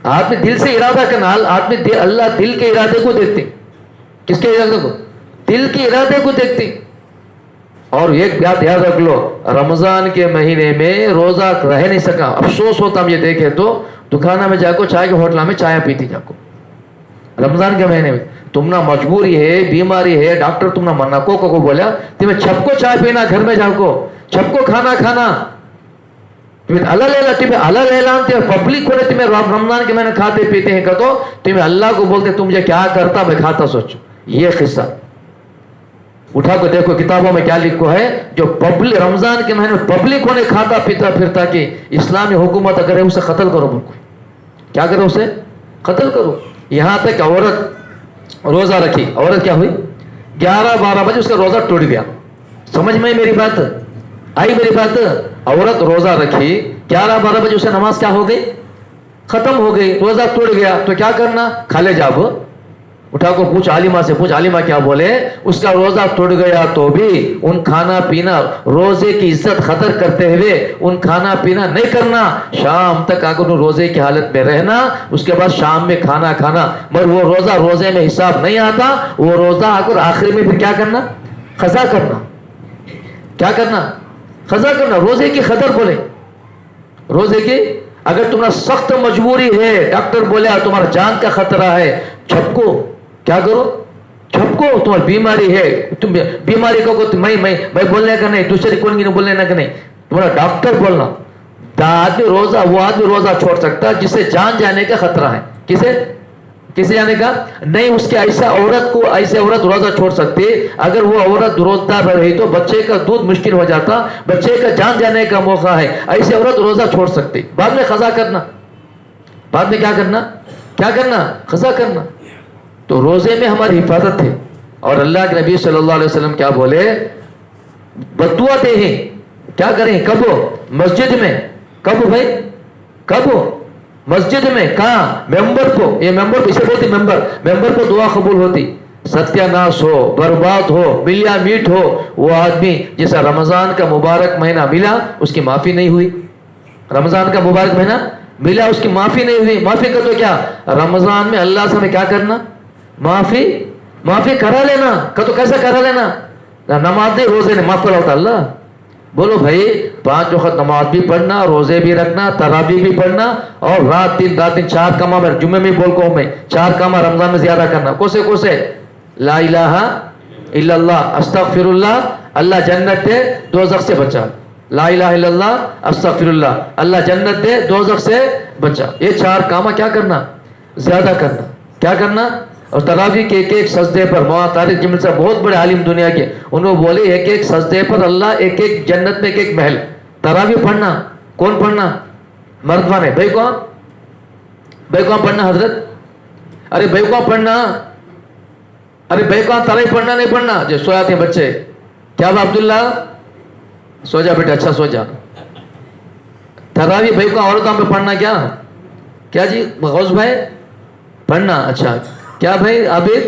आदमी दिल से इरादा करना। आदमी अल्लाह दिल के इरादे को देखते। किसके इरादे को? दिल के इरादे को देखते। और एक बात याद रख लो, रमजान के महीने में रोजा रह नहीं सका, अफसोस होता हम ये देखे तो दुकाना में जाको चाय के होटल में चाय पीती जाको। रमजान के महीने में तुमना मजबूरी है, बीमारी है, डॉक्टर तुमना मना को बोला तुम्हें छपको चाय पीना, घर में जाको छपको खाना खाना, तुम्हें अल्लाह लेला, तुम्हें अल्लाह लेलानते पब्लिक को तुम्हें रमजान के महीने खाते पीते हैं का तो तुम्हें अल्लाह को बोलते तुम मुझे क्या करता मैं खाता। सोचो ये किस्सा उठा को देखो किताबों में क्या लिखो है। जो पब्लिक रमजान के महीने में पब्लिक होने खाता पीता फिरता कि इस्लामी हुकूमत अगर है उसे कत्ल करो। बिल्कुल क्या करो? उसे कत्ल करो। यहां तक औरत रोजा रखी, औरत क्या हुई 11-12 बजे उसका रोजा टूट गया। समझ में मेरी बात आई? मेरी बात, औरत रोजा रखी 11-12 बजे उसे नमाज क्या हो गई? खत्म हो गई, रोजा टूट गया तो क्या करना? खाले जाओ उठा को पूछ आलिमा से, पूछ आलिमा क्या बोले। उसका रोजा टूट गया तो भी उन खाना पीना रोजे की इज्जत खतर करते हुए उन खाना पीना नहीं करना। शाम तक अगर उन रोजे की हालत में रहना, उसके बाद शाम में खाना खाना। मगर वो रोजा रोजे में हिसाब नहीं आता। वो रोजा अगर आखिरी में फिर क्या करना? खजा करना। क्या करना? खजा करना। रोजे की कदर बोले, रोजे की अगर तुम्हारा सख्त मजबूरी है, डॉक्टर बोले तुम्हारा जान का खतरा है, छपको क्या करो? छपको। तुम्हारी बीमारी है, तुम बीमारी को मैं बोलने का नहीं, दूसरे कौन की बोलने का नहीं, तुम्हारा डॉक्टर बोलना। आदमी रोजा वो आदमी रोजा छोड़ सकता है जिससे जान जाने का खतरा है। किसे जाने का नहीं? उसके ऐसा औरत को, ऐसे औरत रोजा छोड़ सकती। अगर वो औरत रोजदार रही तो बच्चे का दूध मुश्किल हो जाता, बच्चे का जान जाने का मौका है, ऐसे औरत रोजा छोड़ सकती। बाद में खजा करना, बाद में क्या करना? क्या करना? खजा करना। तो रोजे में हमारी हिफाजत है। और अल्लाह के नबी सल्लल्लाहु अलैहि वसल्लम क्या बोले? बदुआ दे हैं। क्या करें? कब? मस्जिद में। कब भाई? कब? मस्जिद में। कहाँ? मेंबर को, ये मेंबर इसे बोलते मेंबर को दुआ कबूल होती। सत्यानाश हो, बर्बाद हो, मिलिया मीट हो, वो आदमी जिसे रमजान का मुबारक महीना मिला उसकी माफी नहीं हुई। रमजान का मुबारक महीना मिला उसकी माफी नहीं हुई। माफी कर तो क्या? रमजान में अल्लाह से हमें क्या करना? माफी करा लेना। तो कैसे करा लेना? नमाज नहीं, रोजे ने माफ करा होता अल्लाह। बोलो भाई 5 वक्त नमाज भी पढ़ना, रोजे भी रखना, तरावी भी पढ़ना और रात दिन 4 कामा में जुम्मे में बोल को मैं 4 कामा रमजान में ज्यादा करना। कोसे ला इलाहा इल्लल्लाह अस्तगफिरुल्लाह, अल्लाह जन्नत दे दोज़ख से बचा। ला इलाहा इल्लल्लाह अस्तगफिरुल्लाह, अल्लाह जन्नत दे दोज़ख से बचा। ये 4 कामा क्या करना? ज्यादा करना। क्या करना? और तरावी के एक सजदे पर तारिक जिम्न से बहुत बड़े आलिम दुनिया के, उन्होंने बोले एक सजदे पर अल्लाह एक जन्नत में एक महल। तरावी पढ़ना। कौन पढ़ना? मर्दवा ने। भाई कौन पढ़ना? हजरत अरे भाई कौन पढ़ना? अरे भाई कौन तरावी पढ़ना नहीं पढ़ना? जो सोया थे बच्चे। क्या अब्दुल्ला? सो जा बेटा, अच्छा सो जा। तरावी भाई को औरतों में पढ़ना। क्या जी गौस भाई? पढ़ना। अच्छा क्या भाई? आबिद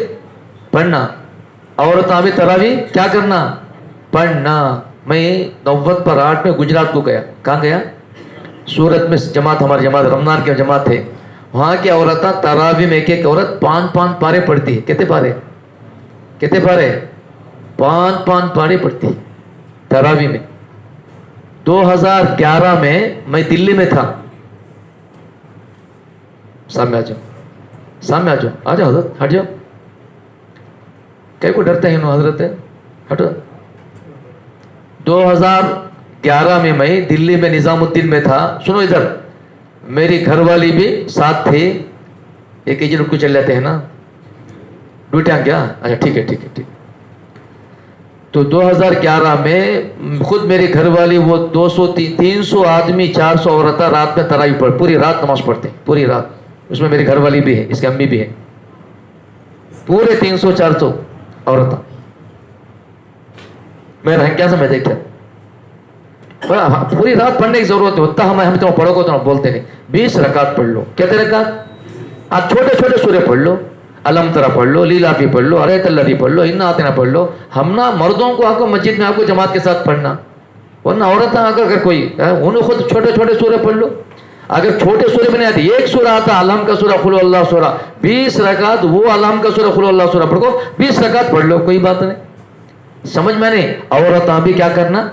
पढ़ना। औरत आबिद तरावी क्या करना? पढ़ना। मैं 90 पर 8 में गुजरात को गया। कहाँ गया? सूरत में जमात, हमारी जमात रमजान की जमात है। वहाँ की औरत तरावी में एक औरत 5 पारे पढ़ती है। कितने पारे? 5 पारे पढ़ती है तरावी में। 2011 में मैं दिल्ली में था। सामने आ जाओ, सामने आ जाओ, आ जाओ हजरत, हट जाओ। कई को डरते हैं हजरत? हटो। 2011 में मैं दिल्ली में निजामुद्दीन में था। सुनो इधर, मेरी घरवाली भी साथ थी। एक ही रुक चल जाते हैं ना, ड्यूटियाँ क्या? अच्छा ठीक है। تو 2011 میں خود میری گھر والی وہ 300 آدمی 400 عورتیں رات میں تراویح پڑھ پوری رات نماز پڑھتے ہیں پوری رات. اس میں میری گھر والی بھی ہے, اس کی امی بھی ہے, پورے 300-400 عورتیں. میں رنگ سے میں دیکھا پوری رات پڑھنے کی ضرورت نہیں ہوتا. ہم تو پڑھو گے تو ہم بولتے نہیں. 20 رکعت پڑھ لو. کتنے رکعت؟ آپ چھوٹے چھوٹے سورے پڑھ لو, علم ترا پڑھ لو, لیلا بھی پڑھ لو, ارے تلری پڑھ لو, انا آتنا پڑھ لو. ہم نا مردوں کو آپ کو مسجد میں آپ کو جماعت کے ساتھ پڑھنا, ورنہ عورتیں اگر کوئی انہوں خود چھوٹے چھوٹے سورے پڑھ لو. اگر چھوٹے سورے میں نہیں آتی, ایک سورہ آتا علم کا سورہ قل اللہ سورہ, 20 رکعت وہ علم کا سورہ قل اللہ سورہ پڑھو, 20 رکعت پڑھ لو, کوئی بات نہیں. سمجھ میں نہیں. عورتیں بھی کیا کرنا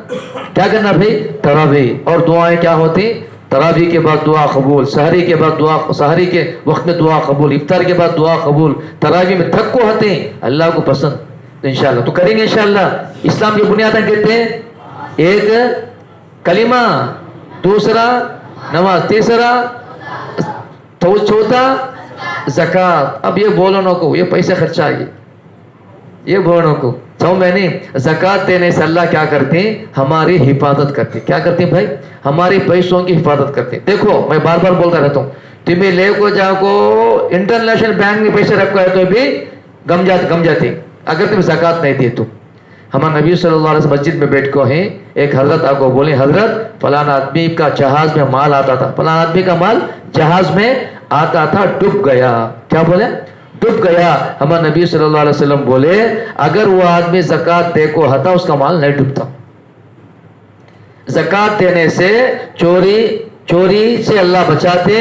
بھائی؟ تراویح. اور دعائیں کیا ہوتی؟ تراویح کے بعد دعا قبول, سحری کے بعد دعا, سحری کے وقت میں دعا قبول, افطار کے بعد دعا قبول. تراویح میں تھک کو ہوتے ہیں اللہ کو پسند. تو انشاءاللہ تو کریں گے انشاءاللہ. اسلام کی بنیادیں کہتے ہیں ایک کلمہ, دوسرا نماز, تیسرا چوتھا زکات. اب یہ بولو کو یہ پیسے خرچہ آئیے, یہ بولو کو سمجھ میں نہیں. زکات دینے سے اللہ کیا کرتے ہیں؟ ہماری حفاظت کرتے ہیں. کیا کرتے ہیں بھائی؟ ہماری پیسوں کی حفاظت کرتے ہیں. دیکھو میں بار بار بولتا رہتا ہوں, تمہیں لے کو جا کو انٹرنیشنل بینک میں پیسے رکھو ہے تو بھی گم جاتے اگر تم زکات نہیں دیے تو. ہمارے نبی صلی اللہ علیہ وسلم مسجد میں بیٹھ کو ہیں, ایک حضرت آپ کو بولیں حضرت فلان آدمی کا جہاز میں مال آتا تھا, فلان آدمی کا مال جہاز میں آتا تھا, ڈوب گیا. کیا بولے؟ ڈوب گیا. ہمارے نبی صلی اللہ علیہ وسلم بولے اگر وہ آدمی زکات دے کو ہتا اس کا مال نہیں ڈوبتا. زکات دینے سے چوری سے اللہ بچاتے,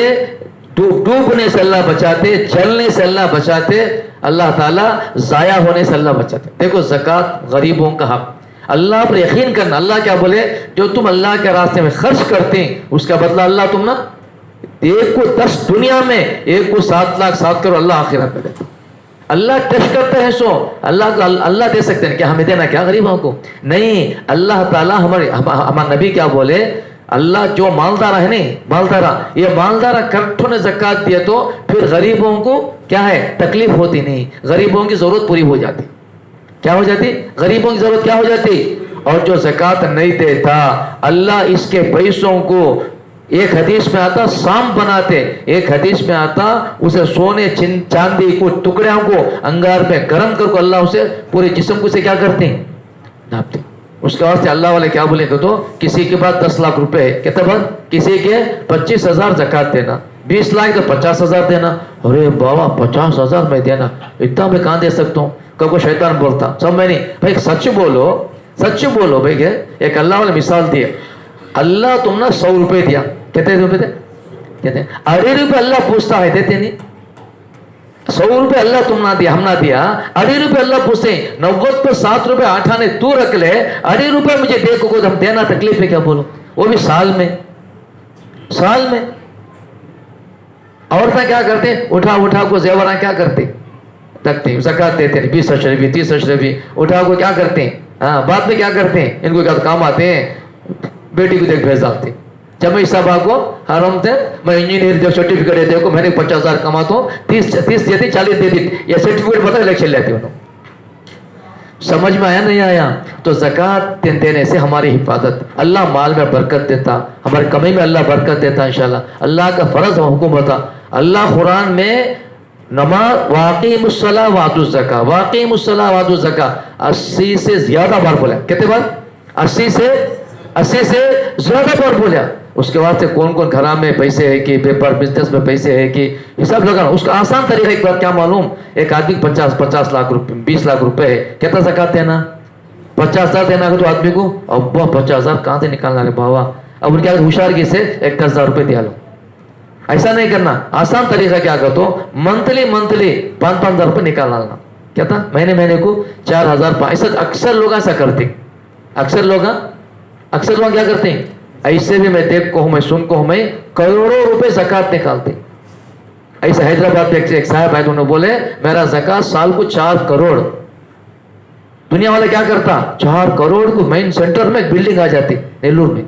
ڈوبنے سے اللہ بچاتے, جلنے سے اللہ بچاتے, اللہ تعالیٰ ضائع ہونے سے اللہ بچاتے. دیکھو زکات غریبوں کا حق, اللہ پر یقین کرنا. اللہ کیا بولے؟ جو تم اللہ کے راستے میں خرچ کرتے ہیں اس کا بدلہ اللہ تم نا, ایک کو 10 دنیا میں, ایک کو 7 لاکھ 7 کرو اللہ آخرت میں دیتا. اللہ ٹیسٹ کرتے ہیں سو اللہ کو اللہ دے سکتے ہیں کیا ہمیں دینا کیا غریبوں کو نہیں. اللہ تعالیٰ ہمارے نبی کیا بولے؟ اللہ جو مالدار ہے نہیں مالدارہ, یہ مالدارہ کٹھوں نے زکات دیا تو پھر غریبوں کو کیا ہے تکلیف ہوتی نہیں, غریبوں کی ضرورت پوری ہو جاتی. کیا ہو جاتی؟ غریبوں کی ضرورت کیا ہو جاتی. اور جو زکات نہیں دیتا اللہ اس کے پیسوں کو, ایک حدیث میں آتا سام بناتے, ایک حدیث میں آتا اسے سونے چاندی کو ٹکڑوں کو انگار میں گرم کر کو اللہ اسے پورے جسم کو سے کیا کرتے ہیں ناپتے. اس کے واسطے اللہ والے کیا بولے تو کسی کے بعد 10 لاکھ روپے ہے کہتا بات, کسی کے 25,000 زکات دینا, 20 لاکھ تو 50,000 دینا. ارے بابا 50,000 میں دینا, اتنا میں کہاں دے سکتا ہوں؟ کبھی شیطان بولتا سب میں نہیں بھائی, سچ بولو بھائی. ایک اللہ والے مثال دیے, اللہ تم نے 100 روپے دیا, کہتے روپے دے کہتے ہیں 2.5 روپے اللہ پوچھتا ہے دیتے نہیں. 100 روپے اللہ تم نہ دیا, ہم نہ دیا, 2.5 روپے اللہ پوچھتے ہیں. 90 پہ 7 روپے 8 آنے تو رکھ لے, 2.5 روپے مجھے دے کو ہم دینا تکلیف ہے کیا بولو, وہ بھی سال میں. عورتیں کیا کرتے ہیں؟ اٹھا کو زیوراں کیا کرتے رکھتے ہیں, زکات دیتے ہیں 20 اشرفی 30 اشرفی, اٹھا کو کیا کرتے ہیں, بعد میں کیا کرتے ہیں, ان کو کیا کام آتے ہیں, بیٹی کو دیکھ بھیج ڈالتے. جب میں صاحبہ کو حرام تھے, میں انجینئر جو سرٹیفکیٹ دیتے کو میں نے 50,000 کماتا ہوں, 30 دیتی 40 دیتی, یہ سرٹیفکیٹ بتا الیکشن لیتے انہوں. سمجھ میں آیا نہیں آیا؟ تو زکات دینے سے ہماری حفاظت, اللہ مال میں برکت دیتا, ہماری کمی میں اللہ برکت دیتا انشاءاللہ. اللہ کا فرض و حکم ہوتا. اللہ قرآن میں نماز واقیم الصلاۃ وآتوا الزکاۃ, واقیم الصلاۃ وآتوا الزکاۃ 80 سے زیادہ بار بولا. کتنے بار؟ 80 سے زیادہ بار بولا. اس کے واسطے کون گھرا میں پیسے ہے کہ پیپر بزنس میں پیسے ہے کہ حساب لگانا. اس کا آسان طریقہ ایک بات کیا معلوم, ایک آدمی 50 لاکھ روپے 20 لاکھ روپے ہے, کہتا زکات دینا 50,000 دینا تو آدمی کو ابا 50,000 کہاں سے نکالنا ہے بابا, اب ان کے ہوشیارگی سے 10,000 روپے دیا لو. ایسا نہیں کرنا. آسان طریقہ کیا کر تو منتھلی 5,000 روپے نکالنا. کیا تھا مہینے کو 4,000. ایسا اکثر لوگ ایسا کرتے, اکثر لوگ کیا کرتے ہیں, ایسے بھی میں دیکھ کو ہوں, میں سن کو ہوں, میں کروڑوں روپے زکات نکالتے. ایسا حیدرآباد میں ایک صاحب ہے, انہوں نے بولے میرا زکات سال کو 4 کروڑ. دنیا والا کیا کرتا, 4 کروڑ کو مین سینٹر میں ایک بلڈنگ آ جاتی نیلور میں.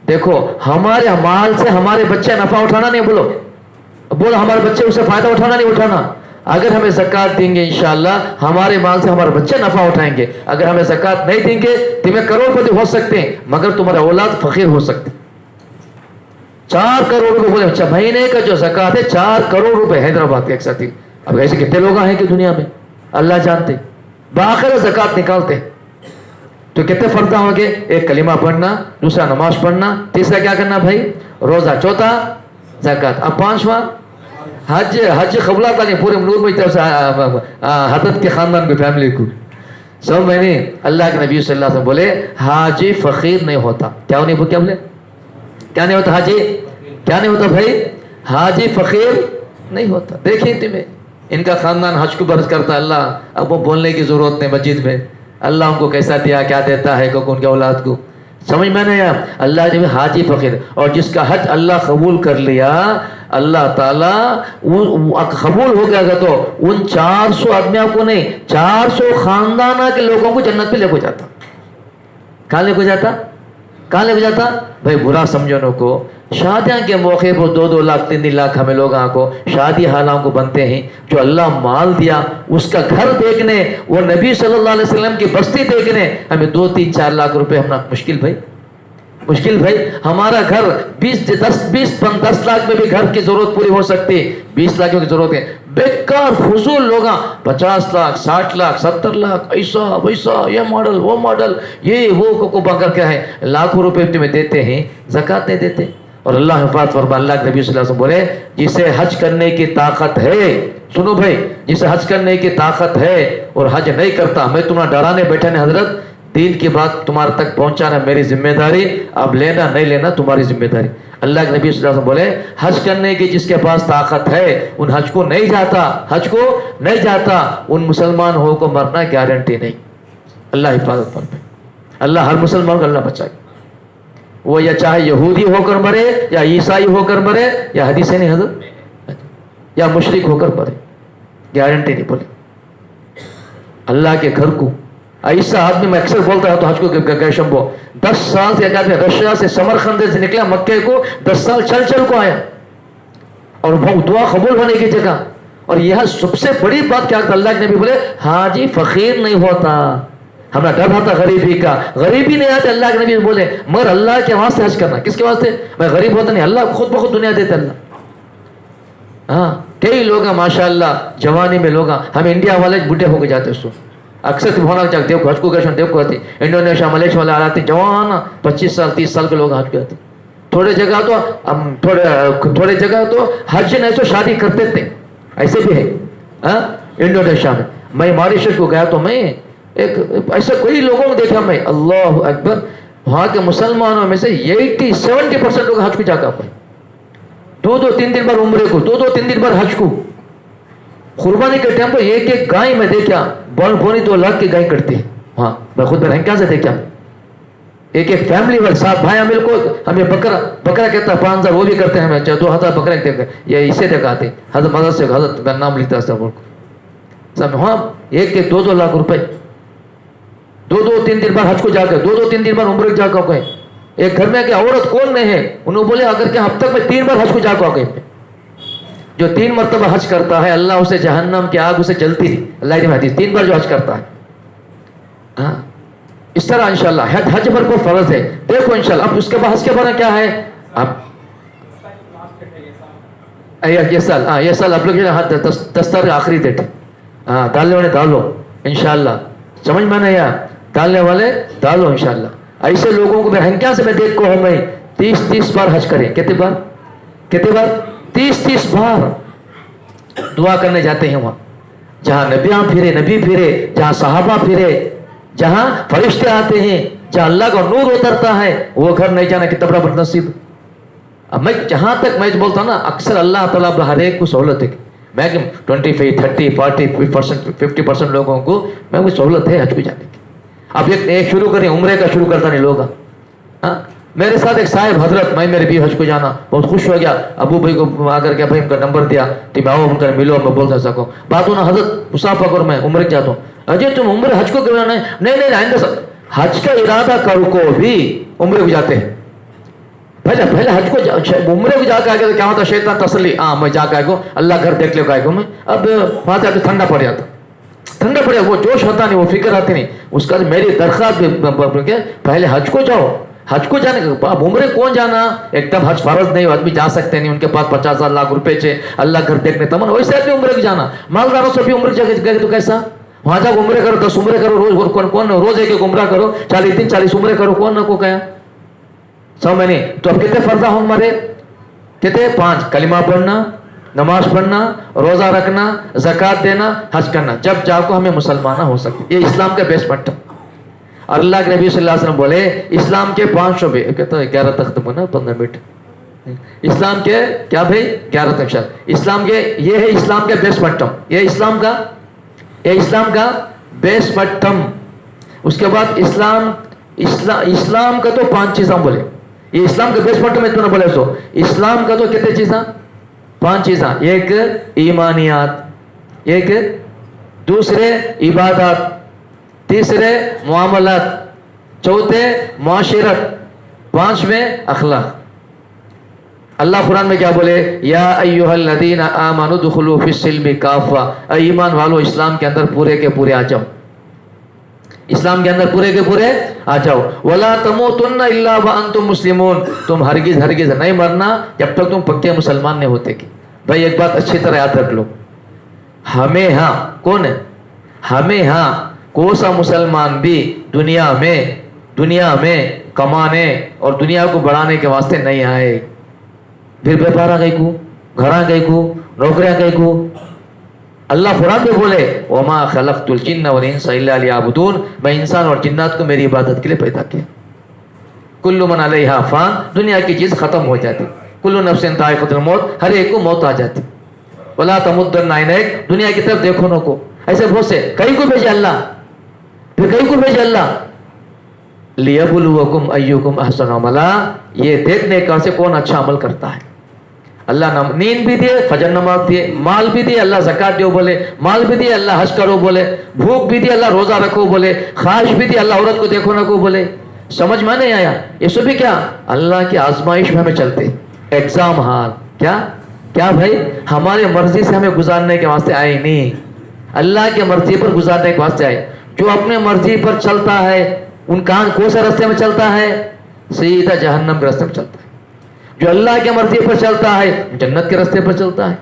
دیکھو ہمارے مال سے ہمارے بچے نفع اٹھانا نہیں, بولو ہمارے بچے اسے فائدہ اٹھانا نہیں اٹھانا. اگر ہمیں زکات دیں گے انشاءاللہ ہمارے مال سے ہمارے بچے نفع اٹھائیں گے. اگر ہمیں زکات نہیں دیں گے تمہیں کروڑ پتی ہو سکتے ہیں مگر تمہارا اولاد فقیر ہو سکتے. 4 کروڑ روپے بولے اچھا مہینے کا جو زکات ہے 4 کروڑ روپے حیدرآباد کے ایک ساتھی. اب ایسے کتنے لوگ ہیں کہ دنیا میں اللہ جانتے باخر زکات نکالتے. تو کتنے فرض ہوں گے؟ ایک کلمہ پڑھنا، دوسرا نماز پڑھنا، تیسرا کیا کرنا بھائی روزہ، چوتھا زکات، اب 5واں حج. حج قبولات نہیں پورے نور میں طرف سے حضرت کے خاندان کی فیملی کو سب میں نے. اللہ کے نبی صلی اللہ علیہ وسلم بولے حاجی فقیر نہیں ہوتا. کیا نہیں کیا بولے کیا نہیں ہوتا حاجی کیا نہیں ہوتا بھائی حاجی فقیر نہیں ہوتا. دیکھیں تمہیں ان کا خاندان حج کو برس کرتا. اللہ اب وہ بولنے کی ضرورت نہیں مسجد میں اللہ ان کو کیسا دیا کیا دیتا ہے ان کے اولاد کو سمجھ میں نہیں آیا. اللہ نے حاجی فقیر اور جس کا حج اللہ قبول کر لیا اللہ تعالیٰ قبول ہو گیا گا تو ان 400 آدمیوں کو نہیں 400 خاندانہ کے لوگوں کو جنت پہ لے کو جاتا. کہاں لے کو جاتا کہاں لے کو جاتا بھائی برا سمجھنوں کو. شادیاں کے موقع پر 2-2 لاکھ 3 لاکھ ہمیں لوگوں کو شادی حالوں کو بنتے ہیں. جو اللہ مال دیا اس کا گھر دیکھنے وہ نبی صلی اللہ علیہ وسلم کی بستی دیکھنے ہمیں 2-3-4 لاکھ روپے ہمنا مشکل بھائی. ہمارا گھر 10 لاکھ میں بھی گھر کی ضرورت پوری ہو سکتی ہے. 20 لاکھ کی ضرورت ہے. بیکار فضول لوگ 50 لاکھ 60 لاکھ 70 لاکھ ایسا ویسا یہ ماڈل وہ ماڈل یہ وہ کو بکر کیا ہے لاکھوں روپے تمہیں دیتے ہیں زکات نہیں دیتے. اور اللہ حفاظ فرما اللہ کے نبی صلی اللہ علیہ وسلم بولے جسے حج کرنے کی طاقت ہے سنو بھائی جسے حج کرنے کی طاقت ہے اور حج نہیں کرتا میں تمہیں ڈرانے بیٹھانے حضرت دین کی بات تمہارے تک پہنچانا میری ذمہ داری. اب لینا نہیں لینا تمہاری ذمہ داری. اللہ کے نبی صلی اللہ علیہ وسلم بولے حج کرنے کی جس کے پاس طاقت ہے ان حج کو نہیں جاتا ان مسلمان ہو کو مرنا گارنٹی نہیں. اللہ حفاظت فرمائے. اللہ ہر مسلمان کو اللہ بچائے وہ یا چاہے یہودی ہو کر مرے یا عیسائی ہو کر مرے یا حدیث نہیں حضرت یا مشرک ہو کر مرے گارنٹی نہیں. بولے اللہ کے گھر کو ایسا آدمی میں اکثر بولتا ہے تو حج کو گیشم کو 10 سال سے ایک رشیا سے سمرقند سے نکلا مکے کو 10 سال چل کو آیا اور دعا قبول ہونے کی جگہ. اور یہ سب سے بڑی بات کیا اللہ کے نبی بولے حاجی فقیر نہیں ہوتا. ہمیں ڈر ہوتا غریبی کا غریبی نہیں آتی. اللہ کے نبی بولے مگر اللہ کے واسطے حج کرنا. کس کے واسطے میں غریب ہوتا نہیں اللہ خود بخود دنیا دیتا اللہ. ہاں کئی لوگ ماشاء اللہ جوانی میں لوگ ہم انڈیا والے بڈھے ہو کے جاتے اس کو اکثر ہونا چاہتے دیکھو حج کو گیشن دیکھو آتی انڈونیشیا ملیشیا والے آتے جوان 25 سال 30 سال کے لوگ حج پہ آتے. تھوڑے جگہ تو حج نہیں تو شادی کرتے تھے ایسے بھی ہے انڈونیشیا میں. میں ماریشس کو گیا تو میں ایک ایسا کوئی لوگوں کو دیکھا میں اللہ اکبر وہاں کے مسلمانوں میں سے 70% لوگ حج کو جا کر 2-3 دن بار عمرے کو 2-3 دن بار حج کو قربانی کے ٹائم پر ایک گائے میں دیکھا بونی 2 لاکھ کی گائے کٹتی ہے. ہاں میں خود رنکا سے دیکھا ایک فیملی والے 7 بھائی ہمیں کو ہمیں بکرا کہتا ہے 5000 وہ بھی کرتے ہیں ہمیں 2000 بکرا دیکھتے یہ اسے دیکھاتے حضرت مدد سے حضرت کا نام لکھتا ہے سب. ہاں 1-2 لاکھ روپے 2-3 دن بعد حج کو جا کر 2-3 دن بعد عمرے جا کر ایک گھر میں کہ عورت کون نہیں ہے انہوں بولے اگر کہ اب تک میں 3 بار حج کو جا کر گئے جو 3 مرتبہ حج کرتا ہے اللہ اسے جہنم کی آگ اسے جلتی ہے. اللہ کی حدیث 3 بار جو حج کرتا ہے ہاں اس طرح انشاءاللہ حج پر کو فرض ہے. دیکھو انشاءاللہ اب اس کے بعد حج کے بارے کیا ہے اب یہ سال آپ لوگ 10 تاریخ آخری ڈیٹ ہاں ڈالنے والے ڈالو انشاءاللہ سمجھ میں نہیں آیا ڈالنے والے ڈالو انشاءاللہ. ایسے لوگوں کو ہنکیا سے میں دیکھ کو ہوں میں 30 بار حج کریں کتنے بار 30 بار دعا کرنے جاتے ہیں وہاں جہاں نبی پھرے جہاں صحابہ پھرے جہاں فرشتے آتے ہیں جہاں اللہ کا نور اترتا ہے وہ گھر نہیں جانا کتنا بڑا بدنصیب. اب میں جہاں تک میں بولتا ہوں نا اکثر اللہ تعالیٰ ہر ایک کو سہولت ہے میں 25 30 40 50% لوگوں کو میں کوئی سہولت ہے حج کو جانے کی. اب ایک شروع کریں عمرے کا شروع کرتا نہیں لوگ. ہاں میرے ساتھ ایک صاحب حضرت میں میرے بھی حج کو جانا بہت خوش ہو گیا. ابو بھائی کو آ کر کے بھائی ان کا نمبر دیا کہ میں آؤ ان کا ملو میں بول سکوں بات ہونا حضرت مسافر کرو میں عمرے جاتا ہوں. اجے تم عمرے حج کو کرنا نہیں آئندہ حج کا ارادہ کر کو بھی عمرے کو جاتے ہیں पहले हज को उम्रे को जाकर आगे तो क्या होता, शैतान तसल्ली, हाँ मैं जाकर आएगा अल्लाह घर देख ले आएगा मैं, अब वहां से ठंडा पड़ जाता, ठंडा पड़ जाता, वो जोश होता नहीं, वो फिक्र आती नहीं उसका। मेरी दरख्वास्त पहले हज को जाओ, हज को जाने का, अब उम्रे कौन जाना, एकदम हज फर्ज नहीं, आदमी जा सकते नहीं, उनके पास 50 लाख रुपए चे अल्लाह घर देखने तमन, वैसे आदमी उम्रे को जाना, मालदारों से भी उम्रे जगह गए तो कैसा, वहां जाकर उम्रे करो, 10 उम्रे करो रोज, कौन रोज एक उम्रा करो, 40 दिन 40 उम्रे करो, कौन ना को कहा 100 महीने। तो अब कितने फर्जा हो हमारे, कितने 5, कलिमा पढ़ना, नमाज पढ़ना, रोजा रखना, ज़कात देना, हज करना, जब जाको हमें मुसलमान हो सकते। ये इस्लाम का बेस्ट पट्टा। अल्लाह के नबी सल्लल्लाहु अलैहि वसल्लम बोले इस्लाम के 5 शोबे, कहते हैं 11 तक खत्म होना 15 मिनट, इस्लाम के क्या भाई 11 तक, इस्लाम के ये है इस्लाम के बेस्ट पट्टम, ये इस्लाम का बेस्ट पट्टम। उसके बाद इस्लाम का तो 5 चीज़ हम बोले, ये इस्लाम का बेस्ट पट्टम इतना बोले, तो इस्लाम का तो कितने चीज़, 5 चीज़ें, एक ईमानियात, एक दूसरे इबादत, तीसरे मुआमलात, चौथे मुआशिरत, 5वें अखलाक। अल्लाह कुरान में क्या बोले, या अय्युहल्लज़ीना आमनु दुखुलू फिस्सिल्मि काफ़ा, ईमान वालों इस्लाम के अंदर पूरे के पूरे आ जाओ, इस्लाम के अंदर पूरे के पूरे आ जाओ। वला तमूतुन्ना इल्ला व अंतुम मुस्लिमून, तुम हरगिज नहीं मरना जब तक तुम पक्के मुसलमान नहीं होते। कि भाई एक बात अच्छी तरह याद रख लो, हमें हाँ कौन है, हमें हाँ कौन सा मुसलमान भी दुनिया में कमाने और दुनिया को बढ़ाने के वास्ते नहीं आए। फिर व्यापार गई को, घर गई को, नौकरियां गई को। अल्लाह कुरान में बोले वमा खलक़तुल जिन्ना वल इंसा इल्ला लियअबुदून, मैं इंसान और जिन्नात को मेरी इबादत के लिए पैदा किया। कुल्लु मन अलैहा फ़ान, दुनिया की चीज़ ख़त्म हो जाती, कुल्लु नफ्सिन ज़ाइक़तुल मौत, हर एक को मौत आ जाती। वला तमुद्दन्ना ऐनैक, दुनिया की तरफ देखो न को, ऐसे बहुत से कहीं को भेजे अल्लाह, फिर कहीं को भेजे अल्लाह, लियबलुवकुम अय्युकुम अहसनु अमला, ये देखने का से कौन अच्छा अमल करता है। अल्लाह नींद भी दिए, फजर नमाज दिए, माल भी दिए अल्लाह ज़कात दो बोले, माल भी दिए अल्लाह हज करो बोले, भूख भी दिए अल्लाह रोजा रखो बोले, ख्वाहिश भी दिए अल्लाह औरत को देखो ना को बोले। समझ में नहीं आया, ये सब भी क्या अल्लाह की आजमाइश में हमें चलते, एग्जाम हाल, क्या भाई हमारे मर्जी से हमें गुजारने के वास्ते आए नहीं, अल्लाह के मर्जी पर गुजारने के वास्ते आए। जो अपने मर्जी पर चलता है उन कौन से रास्ते में चलता है, सीधा जहन्नम के रास्ते में चलता है। जो अल्लाह के मर्जी पर चलता है जन्नत के रास्ते पर चलता है।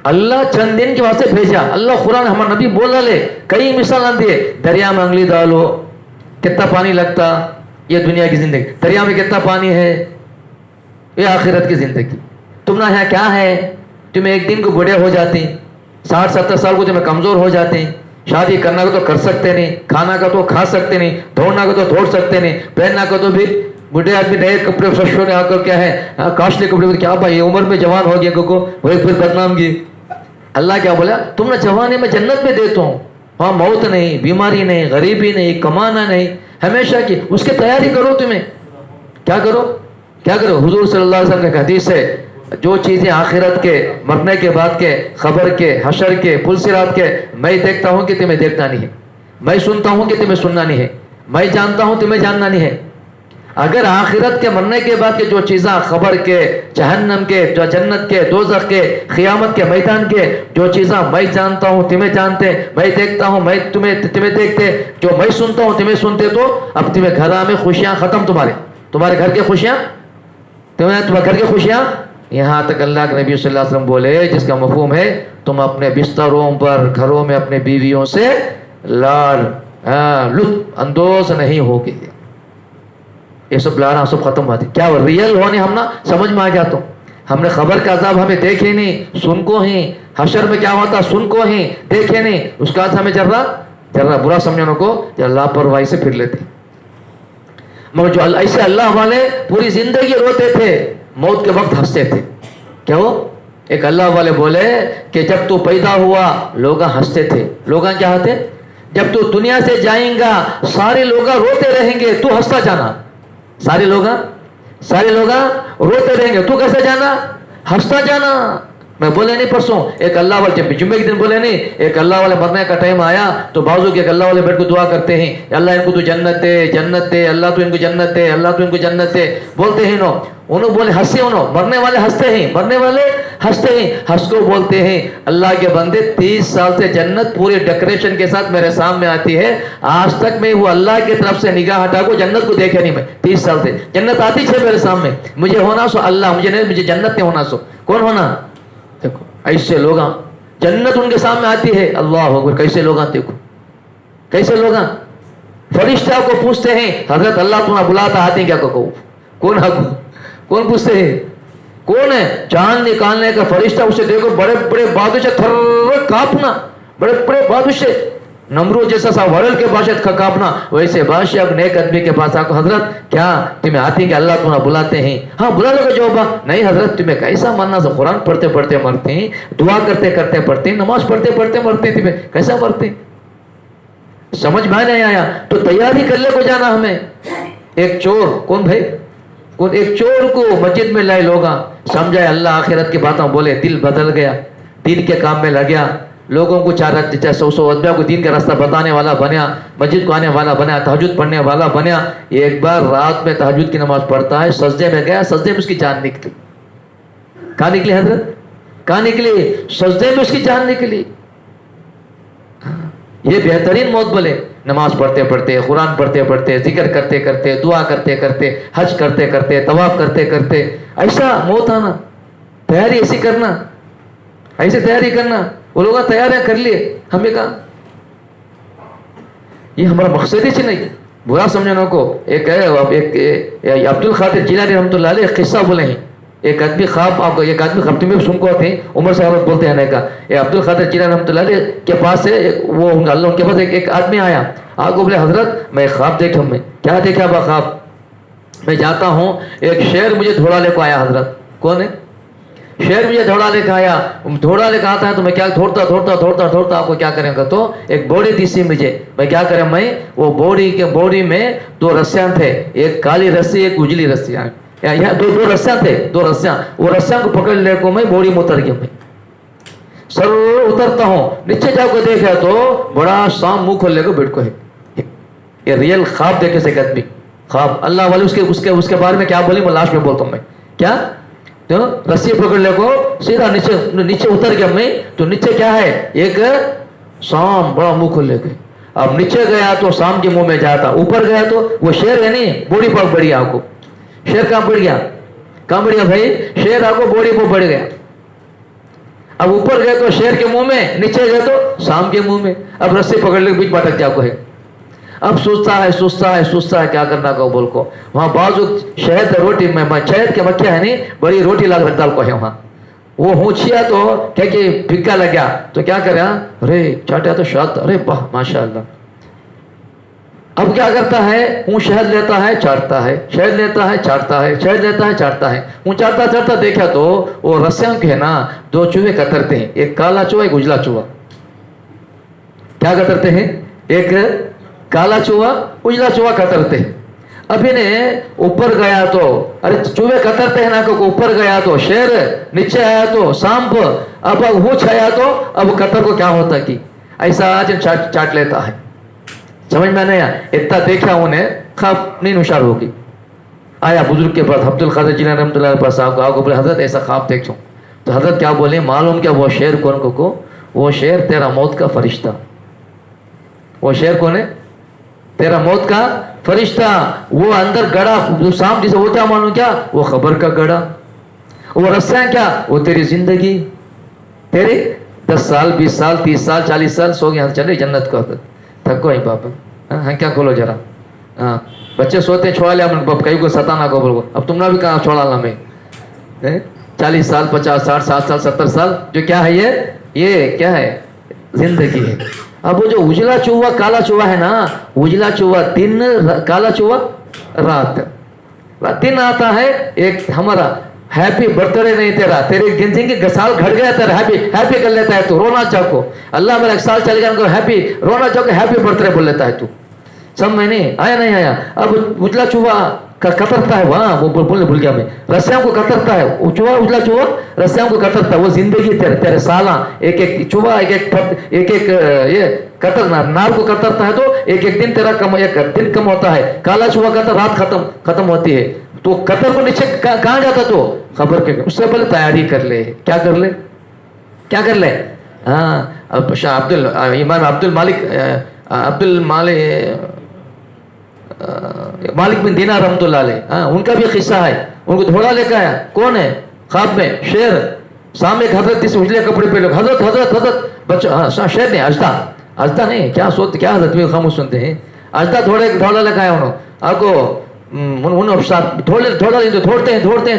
अल्लाह चंद दिन के वास्ते भेजा, अल्लाह कुरान हमारा नबी बोल रहे, कई मिसाल दिए, दरिया में उंगली डालो कितना पानी लगता, ये दुनिया की जिंदगी, दरिया में कितना पानी है, ये आखिरत की जिंदगी। तुमने यहाँ क्या है, तुम्हें एक दिन को बूढ़े हो जाते, 60-70 साल को तुम्हें कमजोर हो जाते, शादी करना को तो कर सकते नहीं, खाना का तो खा सकते नहीं, दौड़ना को तो दौड़ सकते नहीं, पहनना को तो भी बूढ़े आदमी नए कपड़े सशों ने आकर क्या है कास्टली कपड़े, क्या भाई उम्र में जवान हो गया को वही फिर बदनाम की। अल्लाह क्या बोला, तुमने जवानी में जन्नत में देता हूँ, वहाँ मौत नहीं, बीमारी नहीं, गरीबी नहीं, कमाना नहीं, हमेशा की उसकी तैयारी करो। तुम्हें क्या करो हुजूर सल्लल्लाहु अलैहि वसल्लम का हदीस है, जो चीज़ें आखिरत के, मरने के बाद के, खबर के, हशर के, पुलसिरात के, मैं देखता हूँ कि तुम्हें देखना नहीं है, मैं सुनता हूँ कि तुम्हें सुनना नहीं है, मैं जानता हूँ तुम्हें जानना नहीं है। अगर आखिरत के मरने के बाद के जो चीज़ें खबर के, जहन्नम के, जो जन्नत के, दोज़ख के, क़ियामत के मैदान के जो चीज़ें मैं जानता हूँ तुम्हें जानते, मैं देखता हूँ मैं तुम्हें देखते, जो मैं सुनता हूँ तुम्हें सुनते, तो अब तुम्हें घर में खुशियाँ ख़त्म, तुम्हारे घर की खुशियाँ, तुम्हारे घर की खुशियाँ। यहाँ तक अल्लाह के नबी सल्लल्लाहु अलैहि वसल्लम बोले, जिसका मफ़हूम है तुम अपने बिस्तरों पर, घरों में अपने बीवियों से लुत्फ़ अंदोज़ नहीं होगी। ये सब लाना सब खत्म बात है। क्या रियल होने हम ना समझ में आ गया, तो हमने खबर का अज़ाब हमें देखे नहीं, सुन को ही, हशर में क्या होता सुन को ही, देखे नहीं, उसका बाद हमें जर्रा बुरा समझने को लापरवाही से फिर लेते। मगर जो ऐसे अल्लाह वाले पूरी जिंदगी रोते थे, मौत के वक्त हंसते थे। क्या वो एक अल्लाह वाले बोले कि जब तू पैदा हुआ लोग हंसते थे, लोग क्या होते, जब तू दुनिया से जाएगा सारे लोग रोते रहेंगे, तू हंसता जाना। सारे लोग रोते रहेंगे, तू कैसे जाना, हंसता जाना। میں بولے نہیں پرسوں ایک اللہ والے جمعے کے دن بولے نہیں ایک اللہ والے مرنے کا ٹائم آیا تو بازو کے ایک اللہ والے بیٹھ کو دعا کرتے ہیں اللہ ان کو تو جنت دے جنت دے اللہ تو ان کو جنت دے اللہ تو ان کو جنت دے بولتے ہیں انہوں بولے ہنسے انہوں مرنے والے ہنستے ہیں مرنے والے ہنستے ہیں ہنس کو بولتے ہیں اللہ کے بندے 30 سال سے جنت پورے ڈیکوریشن کے ساتھ میرے سامنے آتی ہے آج تک میں وہ اللہ کی طرف سے نگاہ ہٹا کو جنت کو دیکھے نہیں میں 30 سال سے جنت آتی ہے میرے سامنے مجھے ہونا سو اللہ مجھے نہیں مجھے جنت نہیں ہونا سو کون ہونا دیکھو ایسے لوگ جنت ان کے سامنے آتی ہے اللہ اکبر کیسے لوگ دیکھو کیسے لوگ فرشتہ کو پوچھتے ہیں حضرت اللہ تمہیں بلاتا آتے ہیں کیا کو کون پوچھتے ہیں کون ہے جان نکالنے کا فرشتہ اسے دیکھو بڑے بڑے بادشاہ تھر کاپنا بڑے بڑے بادشاہ نمرود جیسا سا ورل کے بادشاہ کا کاپنا ویسے بادشاہ نیک آدمی کے پاس آ کو حضرت کیا تمہیں آتی کہ اللہ تمہیں بلاتے ہیں ہاں بلا لو گا جواب نہیں حضرت تمہیں کیسا ماننا سا قرآن پڑھتے پڑھتے مرتے ہیں دعا کرتے کرتے پڑھتے ہیں نماز پڑھتے پڑھتے مرتے ہیں تمہیں کیسا مرتے سمجھ میں نہیں آیا تو تیاری کر لے کو جانا ہمیں ایک چور کون بھائی کون ایک چور کو مسجد میں لائے لوگا سمجھائے اللہ آخرت کی باتوں بولے دل بدل گیا دین کے کام میں لگ گیا لوگوں کو 400 ادبیہ کو دین کا راستہ بتانے والا بنیا مسجد کو آنے والا بنیا تہجد پڑھنے والا بنیا ایک بار رات میں تہجد کی نماز پڑھتا ہے سجدے میں گیا سجدے میں اس کی جان نکلی کہاں نکلی حضرت کہاں نکلی سجدے میں اس کی جان نکلی یہ بہترین موت بولے نماز پڑھتے پڑھتے قرآن پڑھتے پڑھتے ذکر کرتے کرتے دعا کرتے کرتے حج کرتے کرتے طواف کرتے کرتے ایسا موت آنا تیاری ایسی کرنا ایسے تیاری کرنا وہ لوگ تیاریاں کر لیے ہمیں کہا یہ ہمارا مقصد ہی نہیں برا سمجھنے کو ایک عبد القادر جیلانی رحمۃ اللہ علیہ ایک قصہ بولے ہیں ایک آدمی خواب آپ کو ایک آدمی خواب تمہیں سن کو آتے ہیں عمر صاحب بولتے ہیں کا یہ عبد القادر جیلانی رحمۃ اللہ علیہ کے پاس سے وہ اللہ ان کے پاس ایک آدمی آیا آپ کو بولے حضرت میں خواب دیکھا میں کیا دیکھا با خواب میں جاتا ہوں ایک شیر مجھے دھوڑا لے کو آیا حضرت کون ہے شیر مجھے دھوڑا لے کے آیا دھوڑا لے کے آتا ہے تو میں کیا دھوڑتا آپ کو کیا کریں گا تو ایک بوڑی دیسی مجھے میں کیا کریں میں وہ بوڑی میں 2 رسیاں تھے ایک کالی رسی ایک اجلی رسی دو رسیاں تھے 2 رسیاں وہ رسیاں کو پکڑ لے کو میں بوڑی میں اتر گیا میں سر اترتا ہوں نیچے جا کو دیکھا تو بڑا سام منہ کھول لے کو بیٹھ کو ہے یہ ریئل خواب دیکھے سے آدمی خواب اللہ والے اس کے بارے میں کیا بولی میں لاسٹ میں بولتا ہوں میں کیا تو رسی پکڑ لے کو سیدھا نیچے اتر گیا میں تو نیچے کیا ہے ایک سام بڑا منہ کھول لے گئے اب نیچے گیا تو سام کے منہ میں جاتا اوپر گیا تو وہ شیر ہے نہیں بوڑی پر بڑھ گیا آپ کو شیر کہاں بڑھ گیا بھائی شیر آپ کو بوڑی پر بڑھ گیا اب اوپر گئے تو شیر کے منہ میں نیچے گئے تو سام کے منہ میں اب رسی پکڑ لے بیچ بھٹک جا کو ہے اب سوچتا ہے کیا کرنا کو بول کو وہاں بازو شہد روٹی میں شہد کے مکھیا ہے نہیں بڑی روٹی لاگ رکھ ڈال کو ہے وہاں وہ ہونچیا تو کیا کہ پھکا لگیا تو کیا کرے ارے چاٹیا تو شہد ارے واہ ماشاء اللہ اب کیا کرتا ہے وہ شہد لیتا ہے چاٹتا ہے شہد لیتا ہے چاٹتا ہے شہد لیتا ہے چاٹتا ہے وہ چاٹتا دیکھا تو وہ رسیاں کے ہے نا 2 چوہے کترتے ہیں ایک کالا چوہا ایک اجلا چوہا کیا کترتے ہیں ایک کالا چوہا اجلا چوہا کترتے ہیں ابھی نے اوپر گیا تو ارے چوہے کترتے ہیں نا کہ اوپر گیا تو شیر نیچے آیا تو سانپ اب وہ چھایا تو اب کتر کو کیا ہوتا کہ ایسا آج چاٹ لیتا ہے سمجھ میں نہیں آیا اتنا دیکھا انہیں خواب نہیں ہوشیار ہوگی آیا بزرگ کے پاس عبد القادر جیلانی رحمۃ اللہ کے پاس آپ کو بولے حضرت ایسا خواب دیکھوں تو حضرت کیا بولے معلوم کیا وہ شیر کون کو وہ شیر تیرا موت کا فرشتہ وہ شیر کون ہے تیرا موت کا فرشتہ وہ اندر گڑا سانپ جسے وہ کیا معلوم کیا وہ خبر کا گڑا وہ رسیاں کیا وہ تیری زندگی تیرے 10 سال 20 سال 30 سال 40 سال سو گیا چلے جنت کو تھکو ہی پاپا ہاں کیا کھولو ذرا ہاں بچے سوتے چھوڑا لیا کئی کو ستانا کو بولو اب تم نے بھی کہاں چھوڑا لا میں 40 سال 50 60 60 سال 70 سال جو کیا ہے یہ کیا ہے زندگی ہے اب وہ جو اجلا چوہا کالا چوہا ہے نا اجلا چوہا دن کالا چوہا رات دن آتا ہے ایک ہمارا ہیپی برتھ ڈے نہیں تیرا تیرے زندگی کا سال گھٹ گیا تیرا ہیپی کر لیتا ہے تو رونا چاہو اللہ میرا 1 سال چل گیا ہیپی رونا چاہو ہیپی برتھ ڈے بول لیتا ہے تو سب میں نہیں آیا اب اجلا چوہا कतरता है वहाँ, वो बोलने भूल गया मैं, रस्सियां को कतरता है, वो चूहा उजला चूहा रस्सियां को कतरता है, वो जिंदगी तेरे तेरे साला एक एक चूहा एक एक ये कतर नार को कतरता है तो एक एक दिन तेरा कम, एक दिन कम होता है। काला चूहा का तो रात खत्म होती है। तो कतर को नीचे कहाँ जाता तो खबर के, उससे पहले तैयारी कर ले। क्या कर ले, क्या कर ले? हाँ, अब शाह अब्दुल इमाम अब्दुल मालिक बिन दीनार रहमतुल्लाह अलैह, उनका भी किस्सा है। उनको घोड़ा लेकर आया, कौन है? ख्वाब में शेर, सामने एक हजरत जिस उजले कपड़े पे लोग, हजरत हजरत हजरत बच्चा, हाँ शेर नहीं, अजदा नहीं, क्या सोचते, क्या हजरत भी खामोश सुनते हैं। अजदा घोड़ा लेकर आया उन्होंने, आपको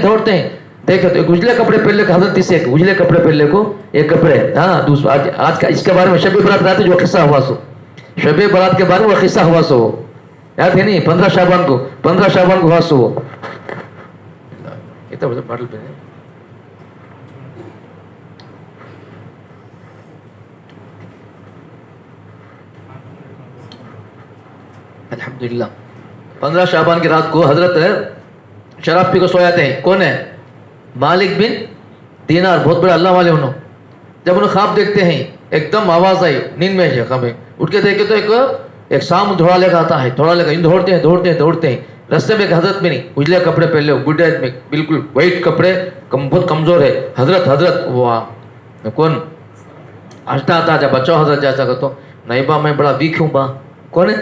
दौड़ते हैं देखो तो उजले कपड़े पहले को हजरत से उजले कपड़े पहले को एक कपड़े, हाँ दूसरा आज का इसके बारे में शबे बरात रहते जो किस्सा हुआ सो, शबे बरात के बारे में वो किस्सा हुआ सो, याद है नहीं? 15 शाबान को हुआ सो। इतना बड़ा मॉडल पे अल्हम्दुलिल्लाह 15 शाबान की रात को हजरत शराब पी को सो जाते हैं। कौन है? मालिक बिन दीनार, बहुत बड़े अल्लाह वाले उन्होंने। जब उन्हें ख्वाब देखते हैं, एकदम आवाज आई, नींद में है ख्वाब, उठ के देखे तो एक शाम घोड़ा लेकर आता है, घोड़ा लेकर दौड़ते हैं। रास्ते में एक हजरत में नहीं, उजले कपड़े पहले हो, बुढ़े में बिल्कुल वाइट कपड़े, बहुत कमजोर है। हजरत वाह कौन? हंसता आता जब बच्चा हजरत जैसा कहता नहीं बा मैं बड़ा वीक हूँ बा। कौन है?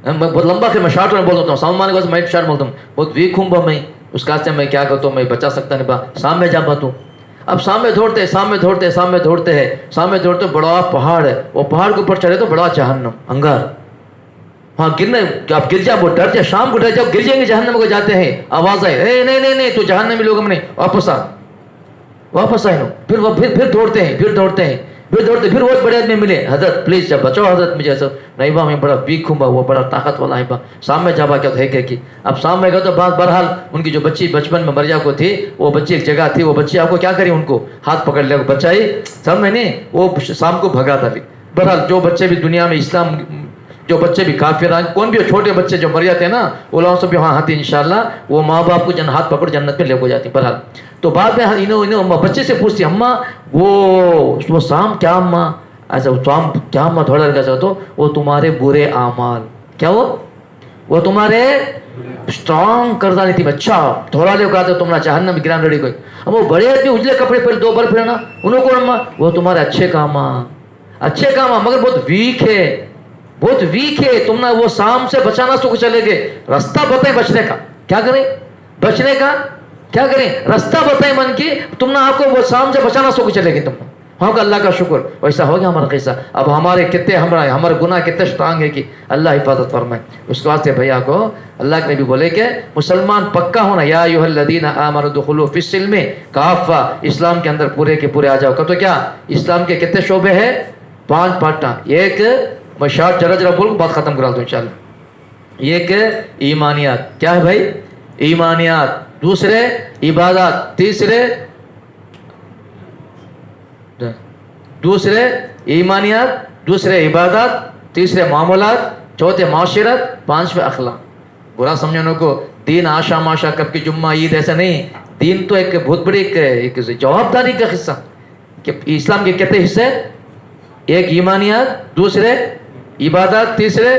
मैं बहुत लंबा के मैं शार्ट में बोलता हूँ, सामने वाले को मैं शार्ट बोलता हूँ, बहुत वीक हूँ बा मैं, उसका से मैं क्या करता हूँ, मैं बचा सकता नहीं बा, सामने जा पाता हूँ। अब सामने दौड़ते हैं, बड़ा पहाड़ है, वो पहाड़ के ऊपर चढ़े तो बड़ा जहन्नम अंगार, हाँ गिरने, आप गिर जाओ, डर जाए, शाम को डर जाओ, गिर जाएंगे जहन्नम को। जाते हैं, आवाज आए, नहीं तो जहन्नमी लोग हमने वापस आए नो। फिर दौड़ते हैं, फिर वो बड़े आदमी मिले, हजरत प्लीज जब बचाओ हजरत मुझे ऐसा नहीं बा, मैं बड़ा वीक हूँ बा, वो बड़ा ताकत वाला है बा, सामने जा बा क्या है कि अब सामने गए तो बहरहाल उनकी जो बच्ची बचपन में मरिया को थी, वो बच्ची एक जगह थी, वो बच्ची आपको क्या करी, उनको हाथ पकड़ लिया, बचाई सब मैंने, वो शाम को भगा डाली। बहरहाल जो बच्चे भी दुनिया में इस्लाम, जो बच्चे भी काफिर आए, कौन भी छोटे बच्चे जो मर जाते हैं ना, वो लोगों से भी वहाँ आते इंशाल्लाह, वो माँ बाप को हाथ पकड़ जन्नत में लेको जाती। बहरहाल तो बाद में इन्हों बच्चे से पूछती, अम्मा वो शाम क्या अम्मा, ऐसा शाम क्या अम्मा, थोड़ा कैसा, तो वो तुम्हारे बुरे आमाल, क्या वो तुम्हारे स्ट्रॉन्ग कर डाली थी बच्चा, थोड़ा ले कहा था तुमरा जहन्नम में गिरान रेडी कोई। अब वो बड़े आदमी उजले कपड़े पहले 2 बार फिरना, उनको अम्मा वो तुम्हारे अच्छे काम मगर बहुत वीक है, तुम ना वो शाम से बचाना सो चले गए, रास्ता बताए बचने का, क्या करें, रास्ता बताए मन की, तुम ना आपको वो शाम से बचाना सो चले गए तुम। हाँ अल्लाह का शुक्र, वैसा हो गया हमारा किस्सा। अब हमारे गुनाह कितने स्ट्रांग है कि अल्लाह हिफाजत फरमाए। उसके वास्ते भैया को अल्लाह के नबी बोले कि मुसलमान पक्का होना, या अय्युहल्लज़ीना आमनु दुखुलू फिस्सिल्मि काफ़ा, इस्लाम के अंदर पूरे के पूरे आ जाओ। तो क्या इस्लाम के कितने शोबे हैं? 5 पार्टा। एक मैं शार्ट जरा बोल बात खत्म करा दूं इंशाल्लाह। एक ईमानियात, क्या है भाई? ईमानियात। दूसरे इबादत, दूसरे ईमानियात, दूसरे इबादत, तीसरे मामूलात, चौथे माशिरत, 5वें अखलाक। बुरा समझने को दीन आशा माशा कब की जुम्मा ईद ऐसा नहीं, दीन तो एक बहुत बड़ी एक जवाबदारी का हिस्सा कि इस्लाम के कितने हिस्से? एक ईमानियात, दूसरे इबादत, तीसरे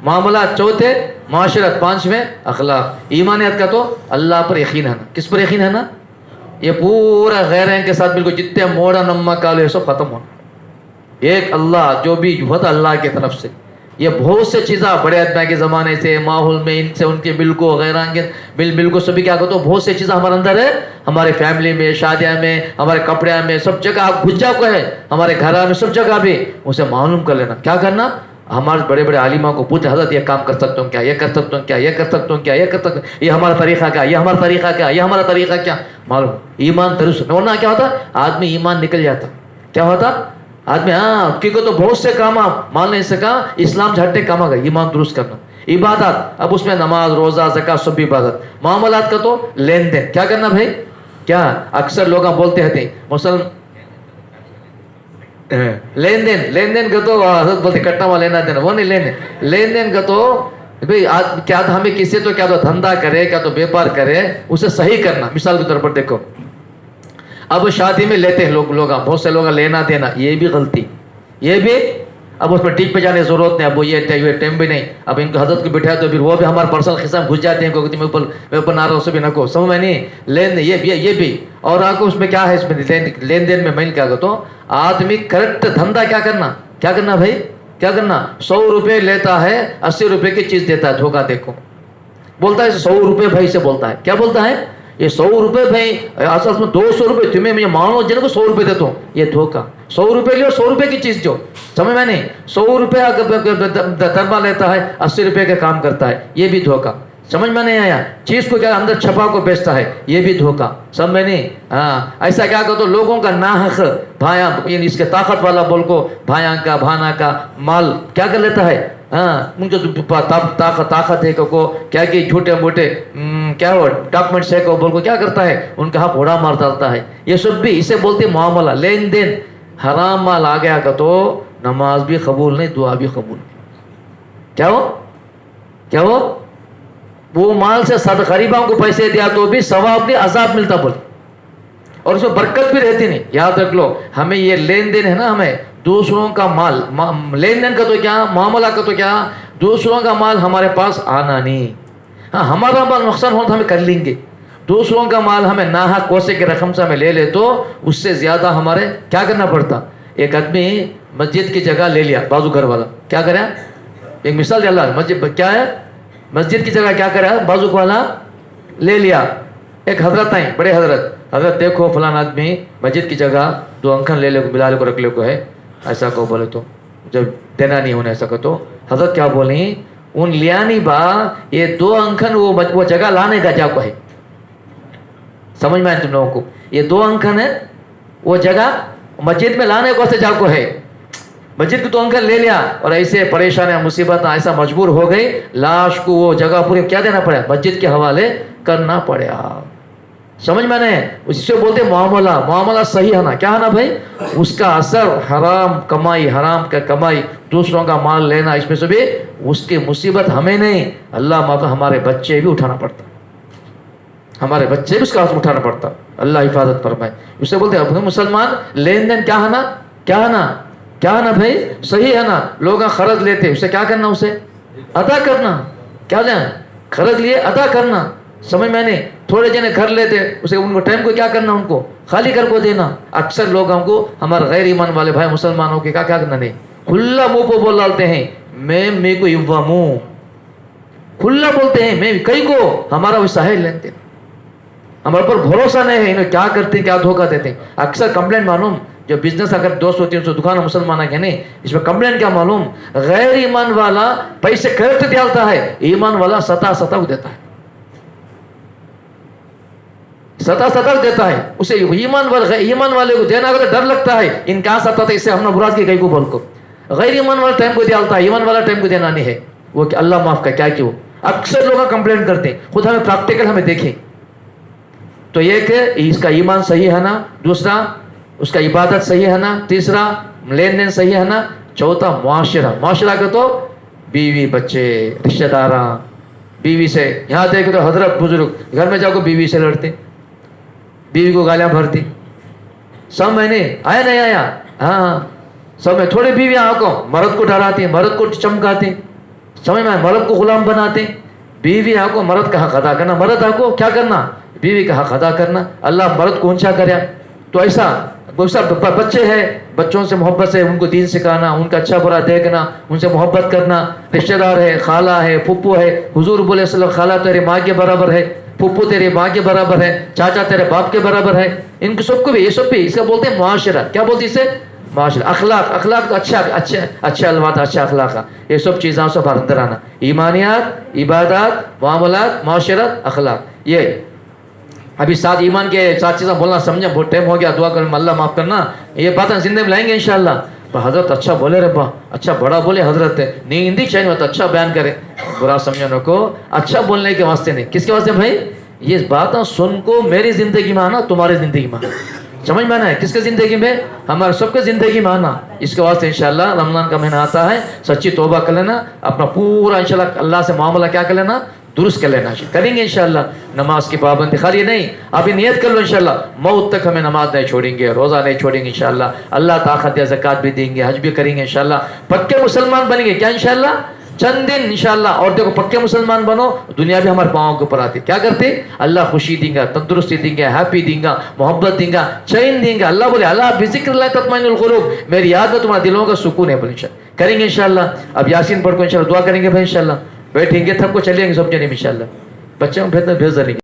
मामूलात, चौथे माशरत, 5वें अखलाक। ईमानियत का तो अल्लाह पर यकीन है ना, किस पर यकीन है ना? ये पूरा गैर के साथ बिल्कुल जितने मोड़ा नम्मा काले सब खत्म होना। एक अल्लाह जो भी होता अल्लाह की तरफ से। ये बहुत से चीज़ें बड़े आदमी के ज़माने से माहौल में इनसे उनके बिल को बिल को सभी क्या कहते हो, बहुत से चीज़ें हमारे अंदर है, हमारे फैमिली में, शादियाँ में, हमारे कपड़े में, सब जगह आप घुस जाओ है, हमारे घर में सब जगह भी उसे मालूम कर लेना। क्या करना? हमारे बड़े बड़े आलिमा को पूछे, हजरत ये काम कर सकता हूँ क्या, ये कर सकता हूँ क्या, ये कर सकता हूँ क्या, ये कर सकता हूँ, ये हमारा तरीका क्या, ये हमारा तरीका क्या, ये हमारा तरीका क्या, मालूम। ईमान दुरुस्त वरना क्या होता, आदमी ईमान निकल जाता। क्या होता आदमी, हाँ क्योंकि तो बहुत से काम आप मान नहीं सका, इस्लाम झटने काम आ गए, ईमान दुरुस्त करना। इबादत, अब उसमें नमाज रोजा ज़कात सब इबादत। मामलात का तो लेन देन, क्या करना भाई? क्या अक्सर लोग बोलते हैं मुसलमान लेन देन का तो बोलते कट्टा में लेना देना, वो नहीं लेन देन का तो بھائی کیا ہمیں کسی تو کیا تو دھندا کرے کیا تو بیپار کرے اسے صحیح کرنا. مثال کے طور پر دیکھو اب شادی میں لیتے ہیں لوگ بہت سے لوگ لینا دینا, یہ بھی غلطی, یہ بھی اب اس میں ٹیک پہ جانے کی ضرورت نہیں. اب وہ یہ ٹائم بھی نہیں, اب ان کو حضرت کو بٹھایا تو پھر وہ بھی ہمارے پرسنل قصہ میں گھس جاتے ہیں کہ میں اوپر نہ رہا اسے بھی نہ کو سمجھ میں نہیں لین یہ بھی. اور آپ کو اس میں کیا ہے, اس میں لین دین میں کیا کہتا ہوں آدمی کریکٹ دھندا کیا کرنا بھائی کیا کرنا. 100 روپے لیتا ہے 80 روپے کی چیز دیتا ہے, دھوکا دیکھو بولتا ہے 100 روپے بھائی سے بولتا ہے, کیا بولتا ہے یہ 100 روپے بھائی, اصل میں 200 روپے تمہیں مجھے مانو جن کو 100 روپے دیتا ہوں, یہ دھوکا. 100 روپے لے 100 روپے کی چیز جو سمجھ میں نہیں, 100 روپے درما لیتا ہے 80 روپے کا کام کرتا ہے, یہ بھی دھوکا. سمجھ میں نہیں آیا, چیز کو کیا اندر چھپا کو بیچتا ہے, یہ بھی دھوکا. سمجھ میں نہیں, ہاں ایسا کیا کہ تو لوگوں کا ناحق بھایا اس کے طاقت والا بول کو بھایا کا بھانا کا مال کیا کر لیتا ہے. ہاں ان کو طاقت ہے کو کیا کہ جھوٹے موٹے کیا ہو ڈاکومنٹس ہے کو بول کو کیا کرتا ہے ان کا حق اڑا مار ڈالتا ہے. یہ سب بھی اسے بولتے معاملہ لین دین. حرام مال آ گیا کا تو نماز بھی قبول نہیں, دعا بھی قبول نہیں. کیا ہو وہ مال سے صد غریبوں کو پیسے دیا تو بھی ثواب نہیں عذاب ملتا بول, اور اس میں برکت بھی رہتی نہیں. یاد رکھ لو ہمیں یہ لین دین ہے نا, ہمیں دوسروں کا مال لین دین کا تو کیا معاملہ کا تو کیا دوسروں کا مال ہمارے پاس آنا نہیں. ہاں ہمارا مال نقصان ہو تو ہمیں کر لیں گے, دوسروں کا مال ہمیں ناحق کوسے کی رقم سے ہمیں لے لے تو اس سے زیادہ ہمارے کیا کرنا پڑتا. ایک آدمی مسجد کی جگہ لے لیا, بازو گھر والا کیا کرے, ایک مثال دے اللہ مسجد کیا ہے مسجد کی جگہ کیا کرا بازو والا لے لیا. ایک حضرت آئیں بڑے حضرت دیکھو فلان آدمی مسجد کی جگہ 2 انکھن لے لے کو ملا لے کو رکھ لے کو ہے, ایسا کو بولے تو جب دینا نہیں ہونے ایسا کو تو حضرت کیا بولیں ان لیا نہیں با یہ 2 انکھن وہ جگہ لانے کا جا کو ہے. سمجھ میں آئے تم لوگوں کو, یہ 2 انکھن ہے وہ جگہ مسجد میں لانے کو سے جا کو ہے. مسجد کو 2 انکھن لے لیا اور ایسے پریشانیاں مصیبت ایسا مجبور ہو گئی, لاش کو وہ جگہ پوری کیا دینا پڑا مسجد کے حوالے کرنا پڑا. سمجھ میں نہیں, اسی سے بولتے معاملہ صحیح ہے نا, کیا ہے نا بھائی اس کا اثر حرام کا کمائی دوسروں کا مال لینا, اس میں سے بھی اس کی مصیبت ہمیں نہیں اللہ معاف ہمارے بچے بھی اٹھانا پڑتا, ہمارے بچے بھی اس کا اٹھانا پڑتا. اللہ حفاظت فرمائے. اس سے بولتے ہیں مسلمان لین دین کیا ہے نا بھائی صحیح ہے نا. لوگ قرض لیتے اسے کیا کرنا, اسے ادا کرنا. کیا جائیں قرض لیے ادا کرنا. سمجھ میں نہیں, تھوڑے جنے گھر لیتے اسے ان کو ٹائم کو کیا کرنا, ان کو خالی کر کو دینا. اکثر لوگوں کو ہمارے غیر ایمان والے بھائی مسلمانوں کے کیا کرنا نہیں, کھلا منہ پہ بول ڈالتے ہیں میں کو منہ کھلا بولتے ہیں میں کئی کو ہمارا ویسا ہے لیتے, ہمارے پر بھروسہ نہیں ہے انہیں کیا کرتے ہیں کیا دھوکہ دیتے ہیں. اکثر کمپلینٹ معلوم جو بزنس اگر 200-300 دکان مسلمان کے نہیں, اس میں کمپلینٹ کیا معلوم غیر ایمان والا پیسے کریکٹ ڈالتا ہے, ایمان والا ستا کو دیتا ہے, ستا دیتا ہے. اسے ایمان والے کو دینا اگر ڈر لگتا ہے ان کہاں ستا تھا, اس سے ہم نے براد کی کئی کو بول کو غیر ایمان والا ٹائم کو ڈالتا ہے, ایمان والا ٹائم کو دینا نہیں ہے. وہ کہ اللہ معاف کر کیا کیوں اکثر لوگ کمپلینٹ کرتے ہیں. خود ہمیں پریکٹیکل ہمیں دیکھیں تو یہ کہ اس کا ایمان صحیح ہے نا, دوسرا اس کا عبادت صحیح ہے نا, تیسرا لین دین صحیح ہے نا, چوتھا معاشرہ کا تو بیوی بچے رشتہ داراں بیوی سے. یہاں دیکھو تو حضرت بزرگ گھر میں جاؤ کو بیوی سے لڑتے, بیوی کو گالیاں بھرتی. سب میں نے آیا نہیں آیا, ہاں سب میں تھوڑے بیویاں آ کو مرد کو ڈراتی, مرد کو چمکاتی, سمجھ میں مرد کو غلام بناتے. بیوی آ کو مرد کا حق ادا کرنا, مرد آ کو کیا کرنا بیوی کا حق ادا کرنا. اللہ مرد کو اونچا کرے. تو ایسا بچے ہیں بچوں سے محبت سے ان کو دین سکھانا, ان کا اچھا برا دیکھنا, ان سے محبت کرنا. رشتہ دار ہے, خالہ ہے, پھپھو ہے, حضور بولے صلی اللہ علیہ وسلم خالہ تیرے ماں کے برابر ہے, پھپھو تیرے ماں کے برابر ہے, چاچا تیرے باپ کے برابر ہے. ان کو سب کو بھی یہ سب بھی اس کا بولتے ہیں معاشرہ. کیا بولتے اسے معاشرہ. اخلاق تو اچھا الفاظ اچھا اخلاق, یہ سب چیزوں سے باہر اندر آنا. ایمانیات, عبادات, معاملات, معاشرت, اخلاق. یہ ابھی 7 ایمان کے 7 چیزیں بولنا سمجھا, بہت ٹائم ہو گیا. دعا کریں اللہ معاف کرنا, یہ باتیں زندگی میں لائیں گے انشاءاللہ. حضرت اچھا بولے رے با, اچھا بڑا بولے حضرت ہے, نیند ہی چاہیے تو اچھا بیان کرے. برا سمجھنے کو اچھا بولنے کے واسطے نہیں, کس کے واسطے بھائی یہ باتیں سن کو میری زندگی میں آنا, تمہاری زندگی میں آنا. समझ में आना है किसके ज़िंदगी में, हमारे सबके ज़िंदगी में आना। इसके वास्ते इंशाल्लाह रमज़ान का महीना आता है, सच्ची तौबा कर लेना, अपना पूरा इंशाल्लाह अल्लाह से मामला क्या कर लेना, दुरुस्त कर लेना। करेंगे इंशाल्लाह नमाज की पाबंदी, खाली नहीं, अभी नियत कर लो इंशाल्लाह मौत तक हमें नमाज नहीं छोड़ेंगे, रोज़ा नहीं छोड़ेंगे इंशाल्लाह। अल्लाह ताकत या ज़कात भी देंगे, हज भी करेंगे इंशाल्लाह, पक्के मुसलमान बनेंगे क्या इंशाल्लाह, चंद दिन इंशाल्लाह। और देखो पक्के मुसलमान बनो, दुनिया भी हमारे पाँव के ऊपर आती, क्या करते, अल्लाह खुशी देगा, तंदुरुस्ती देंगे, हैप्पी देगा, मोहब्बत देगा, चैन देंगे। अल्लाह बोले अल्लाह बिज़िक्रिल्लाह तत्मइनुल क़ुलूब, मेरी याद में तुम्हारे दिलों का सुकून है। बोले इंशाल्लाह करेंगे इंशाल्लाह। अब यासीन पढ़ को इंशाल्लाह दुआ करेंगे भाई, इंशाल्लाह बैठेंगे थक को चलेंगे सब जने इंशाल्लाह, बच्चे हम भेज देंगे।